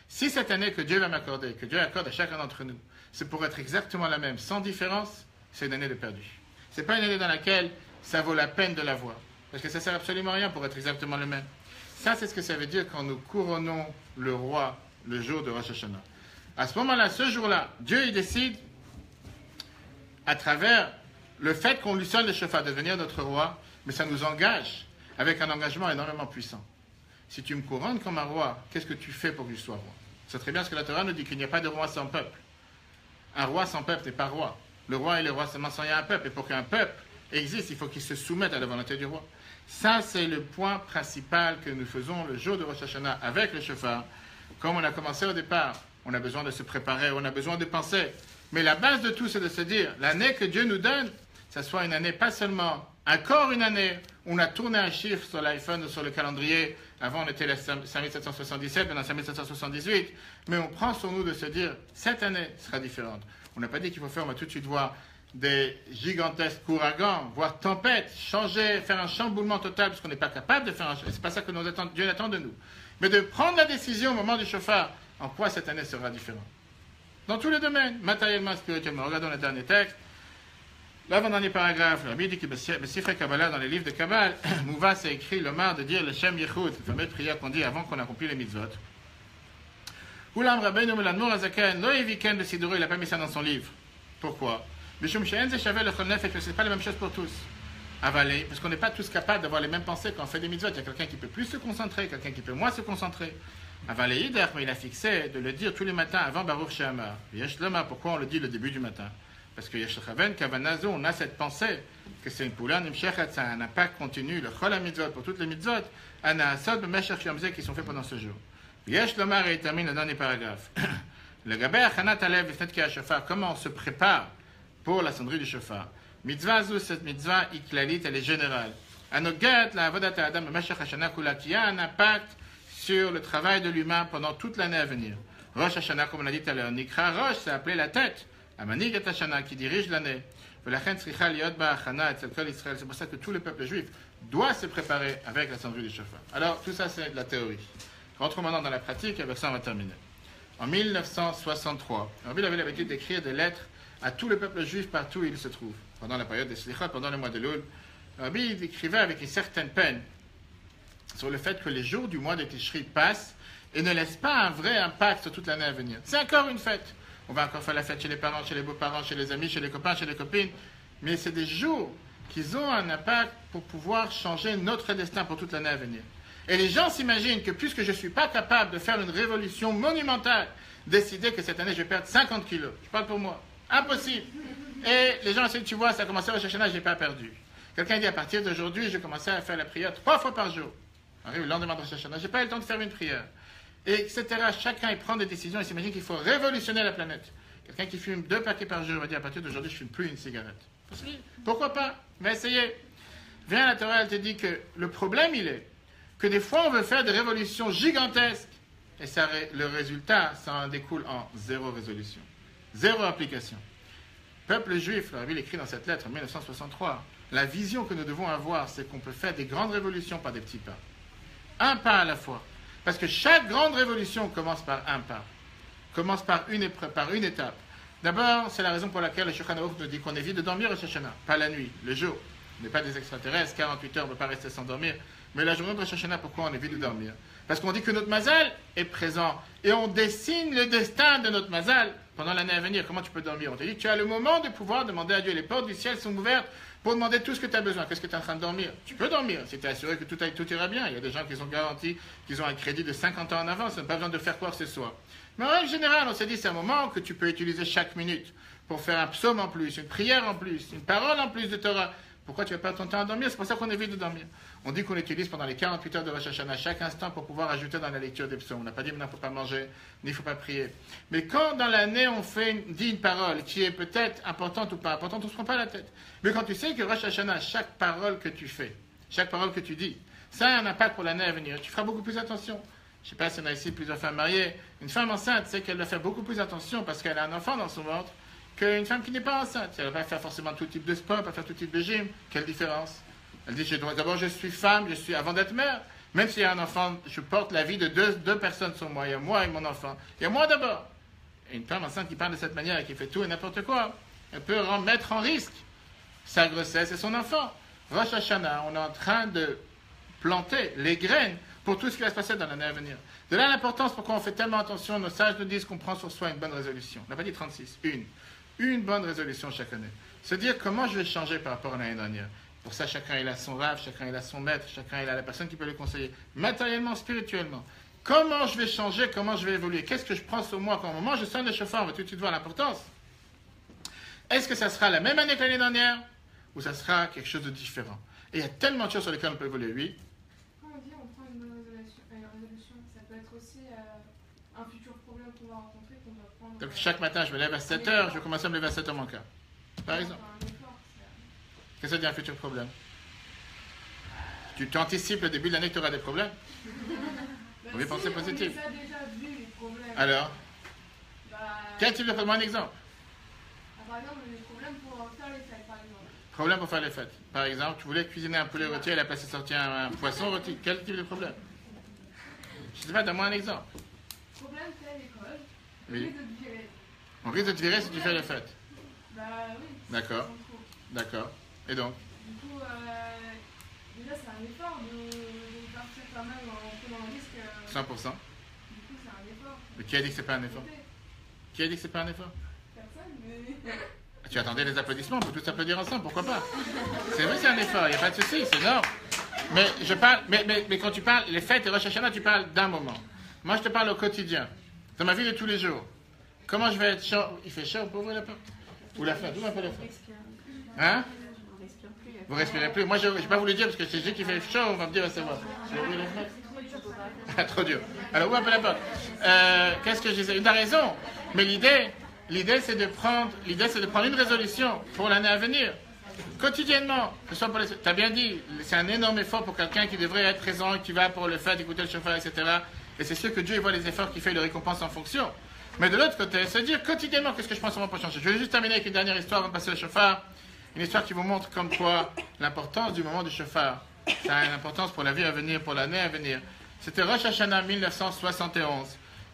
Si cette année que Dieu va m'accorder, que Dieu accorde à chacun d'entre nous, c'est pour être exactement la même, sans différence, c'est une année de perdu. Ce n'est pas une année dans laquelle ça vaut la peine de la voir, parce que ça ne sert absolument à rien pour être exactement le même. Ça, c'est ce que ça veut dire quand nous couronnons le roi le jour de Rosh Hashanah. À ce moment-là, ce jour-là, Dieu il décide, à travers le fait qu'on lui sonne le chauffard de devenir notre roi, mais ça nous engage avec un engagement énormément puissant. Si tu me couronnes comme un roi, qu'est-ce que tu fais pour que je sois roi? C'est très bien ce que la Torah nous dit, qu'il n'y a pas de roi sans peuple. Un roi sans peuple n'est pas roi. Le roi est le roi seulement sans il y a un peuple. Et pour qu'un peuple existe, il faut qu'il se soumette à la volonté du roi. Ça, c'est le point principal que nous faisons le jour de Rosh Hashanah avec le chauffard. Comme on a commencé au départ, on a besoin de se préparer, on a besoin de penser. Mais la base de tout, c'est de se dire, l'année que Dieu nous donne, ça soit une année, pas seulement, encore une année, où on a tourné un chiffre sur l'iPhone ou sur le calendrier. Avant, on était la 5777, maintenant 5778. Mais on prend sur nous de se dire, cette année sera différente. On n'a pas dit qu'il faut faire, on va tout de suite voir des gigantesques ouragans, voire tempêtes, changer, faire un chamboulement total, parce qu'on n'est pas capable de faire un chamboulement. C'est pas ça que Dieu attend de nous. Mais de prendre la décision au moment du chauffard, en quoi cette année sera différente. Dans tous les domaines, matériellement, spirituellement. Regardons le dernier texte. L'avant-dernier paragraphe, le Rabbi dit que Sifrei Kabbalah, dans les livres de Kabbalah, Mouva, c'est écrit l'Omar de dire le Shem Yechud, la fameuse prière qu'on dit avant qu'on accomplit les mitzvot. Oulam Rabbeinu Meladmour Azaken, Lo Eviken de Sidoro, il n'a pas mis ça dans son livre. Pourquoi? Mishum She'en Zeshavel le Chol Nefesh, c'est pas la même chose pour tous. Avaler, parce qu'on n'est pas tous capables d'avoir les mêmes pensées quand on fait des mitzvot. Il y a quelqu'un qui peut plus se concentrer, quelqu'un qui peut moins se concentrer. Avaler Yider, mais il a fixé de le dire tous les matins avant Baruch She'amar. Yesh Loma, pourquoi on le dit le début du matin? Parce que Yesh Chaven, Kavanazo, on a cette pensée que c'est une poula, Nimshechet, ça a un impact continu, le Chol HaMitzvot, pour toutes les mitzvot, Ana Asod, Meshach Yomzeh, qui sont faits pendant ce jour. Yesh Loma, et il termine le dernier paragraphe. Le Gabé Achanat Alev, Ifnet Ki HaShofar, comment on se prépare pour la sonnerie du chauffard? Mitzvah Zou, cette mitzvah, Iklalit, elle est générale. Anogat, la Avodat Adam, Meshach Hashanah Kula, qui a un impact sur le travail de l'humain pendant toute l'année à venir. Rosh Hashanah, comme on a dit tout à l'heure, Nikra Rosh, c'est appelé la tête. Amanig et Hashanah, qui dirige l'année. C'est pour ça que tout le peuple juif doit se préparer avec la sonnerie du chauffard. Alors, tout ça, c'est de la théorie. Rentrons maintenant dans la pratique, et avec ça, on va terminer. En 1963, Rabbi avait l'habitude d'écrire des lettres à tout le peuple juif partout où il se trouve. Pendant la période des Slichot, pendant le mois de Loul, Rabbi écrivait avec une certaine peine sur le fait que les jours du mois de Tishri passent et ne laissent pas un vrai impact sur toute l'année à venir. C'est encore une fête. On va encore faire la fête chez les parents, chez les beaux-parents, chez les amis, chez les copains, chez les copines. Mais c'est des jours qui ont un impact pour pouvoir changer notre destin pour toute l'année à venir. Et les gens s'imaginent que puisque je ne suis pas capable de faire une révolution monumentale, décider que cette année je vais perdre 50 kilos. Je parle pour moi. Impossible. Et les gens essaient, tu vois, ça a commencé au Rosh Hashanah, je n'ai pas perdu. Quelqu'un dit à partir d'aujourd'hui, je vais commencer à faire la prière 3 fois par jour. Arrive le lendemain de Rosh Hashanah, je n'ai pas eu le temps de faire une prière. Et etc. Chacun il prend des décisions et s'imagine qu'il faut révolutionner la planète. Quelqu'un qui fume 2 paquets par jour va dire à partir d'aujourd'hui, je ne fume plus une cigarette. Pourquoi pas? Va essayer. Viens, la Torah, elle te dit que le problème, il est que des fois, on veut faire des révolutions gigantesques. Et ça, le résultat, ça en découle en 0 résolution. 0 application. Peuple juif, la Bible écrit dans cette lettre en 1963, la vision que nous devons avoir, c'est qu'on peut faire des grandes révolutions par des petits pas. Un pas à la fois. Parce que chaque grande révolution commence par un pas. Commence par une étape. D'abord, c'est la raison pour laquelle le Shulchan Aruch nous dit qu'on évite de dormir au Rosh Hashanah, pas la nuit, le jour. On n'est pas des extraterrestres, 48 heures, on ne peut pas rester sans dormir. Mais la journée de Rosh Hashanah, pourquoi on évite de dormir? Parce qu'on dit que notre mazal est présent et on dessine le destin de notre mazal pendant l'année à venir. Comment tu peux dormir? On te dit que tu as le moment de pouvoir demander à Dieu. Les portes du ciel sont ouvertes pour demander tout ce que tu as besoin. Qu'est-ce que tu es en train de dormir? Tu peux dormir si tu es assuré que tout ira bien. Il y a des gens qui sont garantis qu'ils ont un crédit de 50 ans en avance. Ça n'a pas besoin de faire quoi que ce soit. Mais en règle générale, on s'est dit c'est un moment que tu peux utiliser chaque minute pour faire un psaume en plus, une prière en plus, une parole en plus de Torah. Pourquoi tu ne vas pas ton temps à dormir? C'est pour ça qu'on évite de dormir. On dit qu'on utilise pendant les 48 heures de Rosh Hashanah chaque instant pour pouvoir ajouter dans la lecture des psaumes. On n'a pas dit qu'il ne faut pas manger, ni il ne faut pas prier. Mais quand dans l'année on dit une parole qui est peut-être importante ou pas importante, on ne se prend pas la tête. Mais quand tu sais que Rosh Hashanah, chaque parole que tu fais, chaque parole que tu dis, ça a un impact pour l'année à venir, tu feras beaucoup plus attention. Je ne sais pas si on a ici plusieurs femmes mariées. Une femme enceinte sait qu'elle doit faire beaucoup plus attention parce qu'elle a un enfant dans son ventre qu'une femme qui n'est pas enceinte. Elle ne va pas faire forcément tout type de sport, pas faire tout type de gym. Quelle différence? Elle dit, d'abord je suis femme, avant d'être mère. Même s'il y a un enfant, je porte la vie de deux personnes sur moi. Il y a moi et mon enfant. Il y a moi d'abord. Et une femme enceinte qui parle de cette manière et qui fait tout et n'importe quoi, elle peut mettre en risque sa grossesse et son enfant. Rosh Hashanah, on est en train de planter les graines pour tout ce qui va se passer dans l'année à venir. De là l'importance pourquoi on fait tellement attention. Nos sages nous disent qu'on prend sur soi une bonne résolution. On n'a pas dit 36, une bonne résolution chaque année. Se dire comment je vais changer par rapport à l'année dernière. Pour ça, chacun il a son rave, chacun il a son maître, chacun il a la personne qui peut le conseiller, matériellement, spirituellement. Comment je vais changer, comment je vais évoluer? Qu'est-ce que je prends sur moi? Quand au moment où je sonne le chauffeur, on va tout de suite voir l'importance. Est-ce que ça sera la même année que l'année dernière ou ça sera quelque chose de différent? Et il y a tellement de choses sur lesquelles on peut évoluer. Oui. Quand on dit on prend une bonne résolution, ça peut être aussi un futur problème qu'on va rencontrer, qu'on doit prendre. Donc chaque matin, je me lève à 7h, je vais commencer à me lever à 7h mon cas. Par exemple. Qu'est-ce que ça dit un futur problème? Tu anticipes le début de l'année que tu auras des problèmes? On veut penser positif. On a déjà vu les problèmes. Alors quel type de problème? Un exemple. Par exemple, les problèmes pour faire les fêtes, par exemple. Problème pour faire les fêtes. Par exemple, tu voulais cuisiner un poulet rôti et la place est sortie un poisson rôti. Quel type de problème? Je ne sais pas, donne-moi un exemple. Problème, c'est à l'école. Oui. On risque de te virer. On risque de te virer si tu fais les fêtes. Bah oui. D'accord. D'accord. Et donc? Du coup, déjà, c'est un effort de partir quand même en prenant un risque. 100%. Du coup, c'est un effort. Mais qui a dit que c'est pas un effort? Qui a dit que c'est pas un effort? Personne, mais. Tu attendais les applaudissements, on peut tous applaudir ensemble, pourquoi pas? C'est vrai, c'est un effort, il n'y a pas de souci, c'est énorme. Mais je parle, mais quand tu parles, les fêtes et Rosh Hashanah, tu parles d'un moment. Moi, je te parle au quotidien, dans ma vie de tous les jours. Comment je vais être chaud? Il fait chaud pour ouvrir la porte? Ou la fenêtre? Où un peu la fenêtre? Hein? Vous respirez plus. Moi, je n'ai pas voulu dire parce que c'est Dieu qui fait chaud, on va me dire, c'est moi. Je vais ouvrir la fenêtre? Trop dur. Alors, ouvre un peu la porte. Qu'est-ce que je disais? Tu as raison, mais l'idée, c'est de prendre une résolution pour l'année à venir. Quotidiennement. Tu as bien dit, c'est un énorme effort pour quelqu'un qui devrait être présent, qui va pour le fait d'écouter le chauffeur, etc. Et c'est sûr que Dieu il voit les efforts qu'il fait, il le récompense en fonction. Mais de l'autre côté, se dire quotidiennement qu'est-ce que je prends sur moi pour changer. Je vais juste terminer avec une dernière histoire avant de passer au chauffeur. Une histoire qui vous montre comme quoi l'importance du moment du chauffeur. Ça a une importance pour la vie à venir, pour l'année à venir. C'était Rosh Hashanah 1971.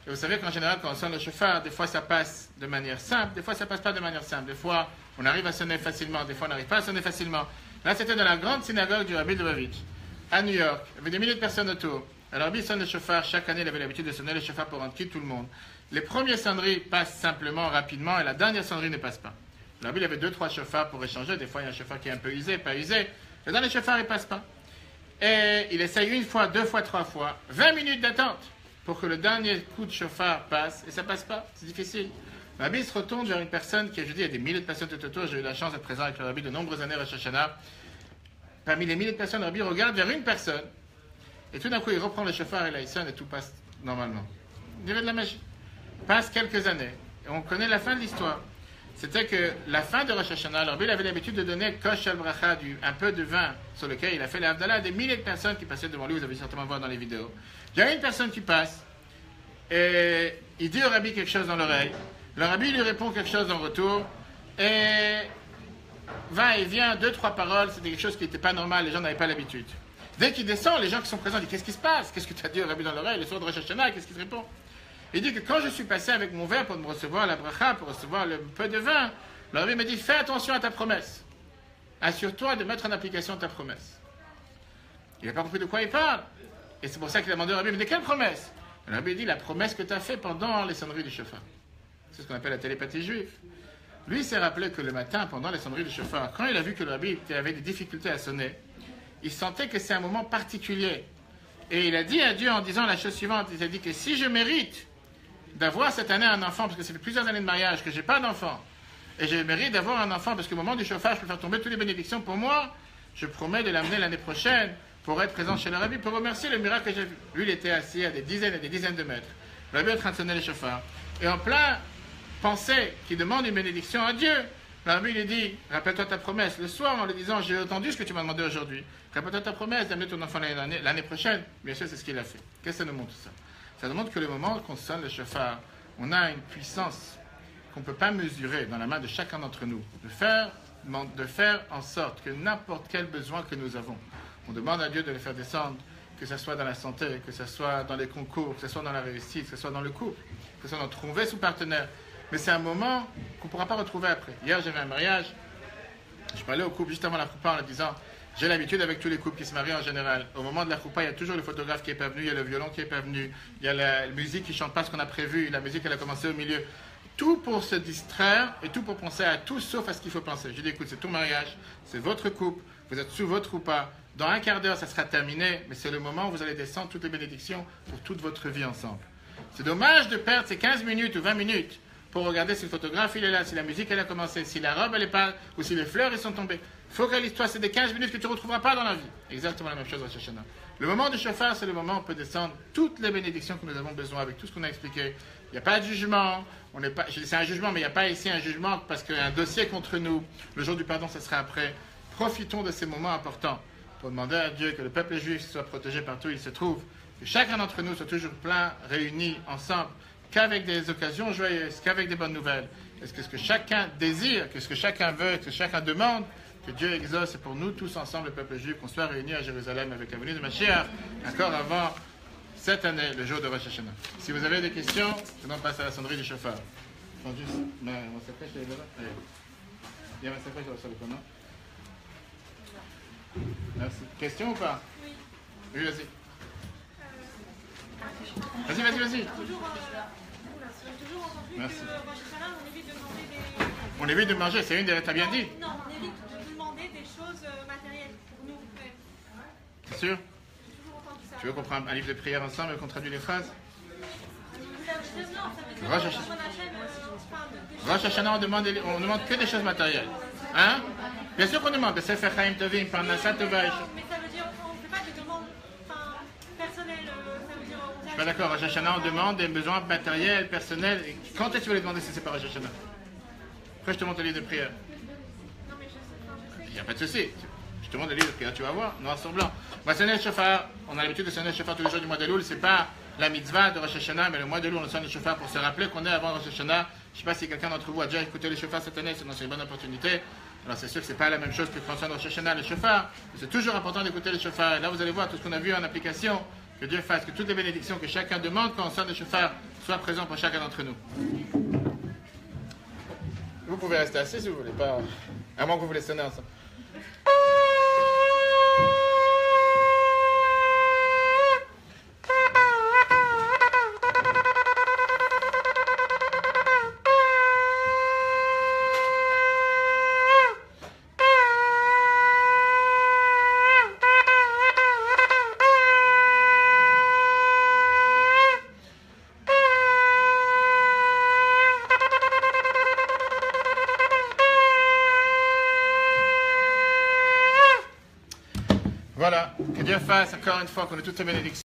Et vous savez qu'en général, quand on sonne le chauffeur, des fois ça passe de manière simple, des fois ça passe pas de manière simple. Des fois, on arrive à sonner facilement, des fois on n'arrive pas à sonner facilement. Là, c'était dans la grande synagogue du Rabbi Lubavitch. à New York, il y avait des milliers de personnes autour. Alors, Rabbi sonne le chauffard, chaque année, il avait l'habitude de sonner le chauffard pour rendre quitte tout le monde. Les premières sonneries passent simplement, rapidement, et la dernière sonnerie ne passe pas. Le Rabbi, il avait 2-3 chauffards pour échanger. Des fois, il y a un chauffard qui est un peu usé, pas usé. Le dernier chauffard, il ne passe pas. Et il essaye 1 fois, 2 fois, 3 fois. 20 minutes d'attente pour que le dernier coup de chauffard passe, et ça ne passe pas. C'est difficile. Le Rabbi se retourne vers une personne qui, je dis, il y a des milliers de personnes tout autour. J'ai eu la chance d'être présent avec le Rabbi de nombreuses années à Rosh Hashanah. Parmi les milliers de personnes, le Rabbi regarde vers une personne. Et tout d'un coup, il reprend le chauffard et là, il sonne et tout passe normalement. On dirait de la magie. Passe quelques années. Et on connaît la fin de l'histoire. C'était que la fin de Rosh Hashanah, Rabbi avait l'habitude de donner Kosh al-Bracha, un peu de vin sur lequel il a fait l'Havdalah à des milliers de personnes qui passaient devant lui. Vous avez certainement voir dans les vidéos. Il y a une personne qui passe et il dit au Rabbi quelque chose dans l'oreille. Le Rabbi lui répond quelque chose en retour et va et vient, 2-3 paroles. C'était quelque chose qui n'était pas normal. Les gens n'avaient pas l'habitude. Dès qu'il descend, les gens qui sont présents disent qu'est-ce qui se passe? Qu'est-ce que tu as dit au Rabbi dans l'oreille le soir de Rosh Hashanah? Qu'est-ce qu'il te répond? Il dit que quand je suis passé avec mon verre pour me recevoir la bracha, pour recevoir le peu de vin, le Rabbi m'a dit fais attention à ta promesse. Assure-toi de mettre en application ta promesse. Il n'a pas compris de quoi il parle. Et c'est pour ça qu'il a demandé au Rabbi mais de quelle promesse? Le Rabbi dit la promesse que tu as faite pendant les sonneries du chauffard. C'est ce qu'on appelle la télépathie juive. Lui, il s'est rappelé que le matin, pendant les sonneries du chauffard, quand il a vu que le Rabbi avait des difficultés à sonner, il sentait que c'est un moment particulier. Et il a dit à Dieu en disant la chose suivante, il a dit que si je mérite d'avoir cette année un enfant, parce que ça fait plusieurs années de mariage que je n'ai pas d'enfant, et je mérite d'avoir un enfant, parce qu'au moment du chauffage, je peux faire tomber toutes les bénédictions pour moi, je promets de l'amener l'année prochaine pour être présent chez le Rabbi, pour remercier le miracle que j'ai vu. Lui, il était assis à des dizaines et des dizaines de mètres. Le Rabbi est en train de sonner les chauffards. Et en plein pensée qu'il demande une bénédiction à Dieu, le Rabbi lui dit, rappelle-toi ta promesse. Le soir, en lui disant, j'ai entendu ce que tu m'as demandé aujourd'hui. Rappelle-toi ta promesse d'amener ton enfant l'année prochaine. Bien sûr, c'est ce qu'il a fait. Qu'est-ce que ça nous montre ça? Ça nous montre que le moment qu'on sonne le chauffard, on a une puissance qu'on ne peut pas mesurer dans la main de chacun d'entre nous. De faire en sorte que n'importe quel besoin que nous avons, on demande à Dieu de le faire descendre, que ce soit dans la santé, que ce soit dans les concours, que ce soit dans la réussite, que ce soit dans le couple, que ce soit dans trouver son partenaire. Mais c'est un moment qu'on ne pourra pas retrouver après. Hier, j'avais un mariage. Je parlais au couple juste avant la choupa en leur disant j'ai l'habitude avec tous les couples qui se marient en général. Au moment de la choupa, il y a toujours le photographe qui n'est pas venu, il y a le violon qui n'est pas venu, il y a la musique qui ne chante pas ce qu'on a prévu, la musique elle a commencé au milieu. Tout pour se distraire et tout pour penser à tout sauf à ce qu'il faut penser. Je dis écoute, c'est ton mariage, c'est votre couple, vous êtes sous votre choupa. Dans un quart d'heure, ça sera terminé, mais c'est le moment où vous allez descendre toutes les bénédictions pour toute votre vie ensemble. C'est dommage de perdre ces 15 minutes ou 20 minutes pour regarder si le photographe il est là, si la musique elle a commencé, si la robe elle est pas, ou si les fleurs ils sont tombées. Focalise-toi, c'est des 15 minutes que tu ne retrouveras pas dans la vie. Exactement la même chose à Rosh Hashanah. Le moment du chauffard, c'est le moment où on peut descendre toutes les bénédictions que nous avons besoin avec tout ce qu'on a expliqué. Il n'y a pas de jugement, c'est un jugement, mais il n'y a pas ici un jugement parce qu'il y a un dossier contre nous. Le jour du pardon, ça sera après. Profitons de ces moments importants pour demander à Dieu que le peuple juif soit protégé partout où il se trouve, que chacun d'entre nous soit toujours plein, réunis ensemble, qu'avec des occasions joyeuses, qu'avec des bonnes nouvelles. Est-ce que ce que chacun désire, que ce que chacun veut, que chacun demande, que Dieu exauce pour nous tous ensemble, le peuple juif, qu'on soit réunis à Jérusalem avec la venue de Mashiach, encore avant cette année, le jour de Rosh Hashanah. Si vous avez des questions, je vous passe à la sonnerie du chauffard. Je prends juste ma sacoche, elle est là. Allez. Il y a ma sacoche sur le commun. Merci. Question ou pas? Oui. Oui, vas-y. Vas-y. Merci. On évite de manger, c'est une des... T'as bien dit? Non, on évite de demander des choses matérielles pour nous. C'est sûr? J'ai toujours entendu ça. Tu veux qu'on prenne un livre de prière ensemble et qu'on traduit les phrases? Rosh Hashanah, on demande que des choses matérielles. Hein? Bien sûr qu'on demande. Sefer Chaim Tovim, Parnassat Tova. Mais ça veut dire qu'on ne fait pas de demandes personnelles. Ça veut dire. Je suis pas d'accord. Rosh Hashanah, on demande des besoins matériels, personnels. Quand est-ce que tu veux les demander si c'est pas Rosh Hashanah? Après, je te montre le livre de prière. Non, mais je sais. Il n'y a pas de souci. Je te montre le livre de prière, tu vas voir, noir sur blanc. On va sonner le chauffard. On a l'habitude de sonner le chauffard tous les jours du mois de Elul. C'est pas la mitzvah de Rosh Hashanah, mais le mois de Elul, on sonne le chauffard pour se rappeler qu'on est avant Rosh Hashanah. Je ne sais pas si quelqu'un d'entre vous a déjà écouté le chauffard cette année, sinon c'est une bonne opportunité. Alors c'est sûr que ce n'est pas la même chose que quand on sonne Rosh Hashanah, le chauffard. C'est toujours important d'écouter le chauffard. Et là, vous allez voir tout ce qu'on a vu en application. Que Dieu fasse que toutes les bénédictions que chacun demande quand on sonne le chauffard soient présentes pour chacun d'entre nous. Vous pouvez rester assis si vous voulez pas, à moins que vous voulez sonner ensemble. Voilà. Que Dieu fasse encore une fois qu'on ait toutes ces bénédictions.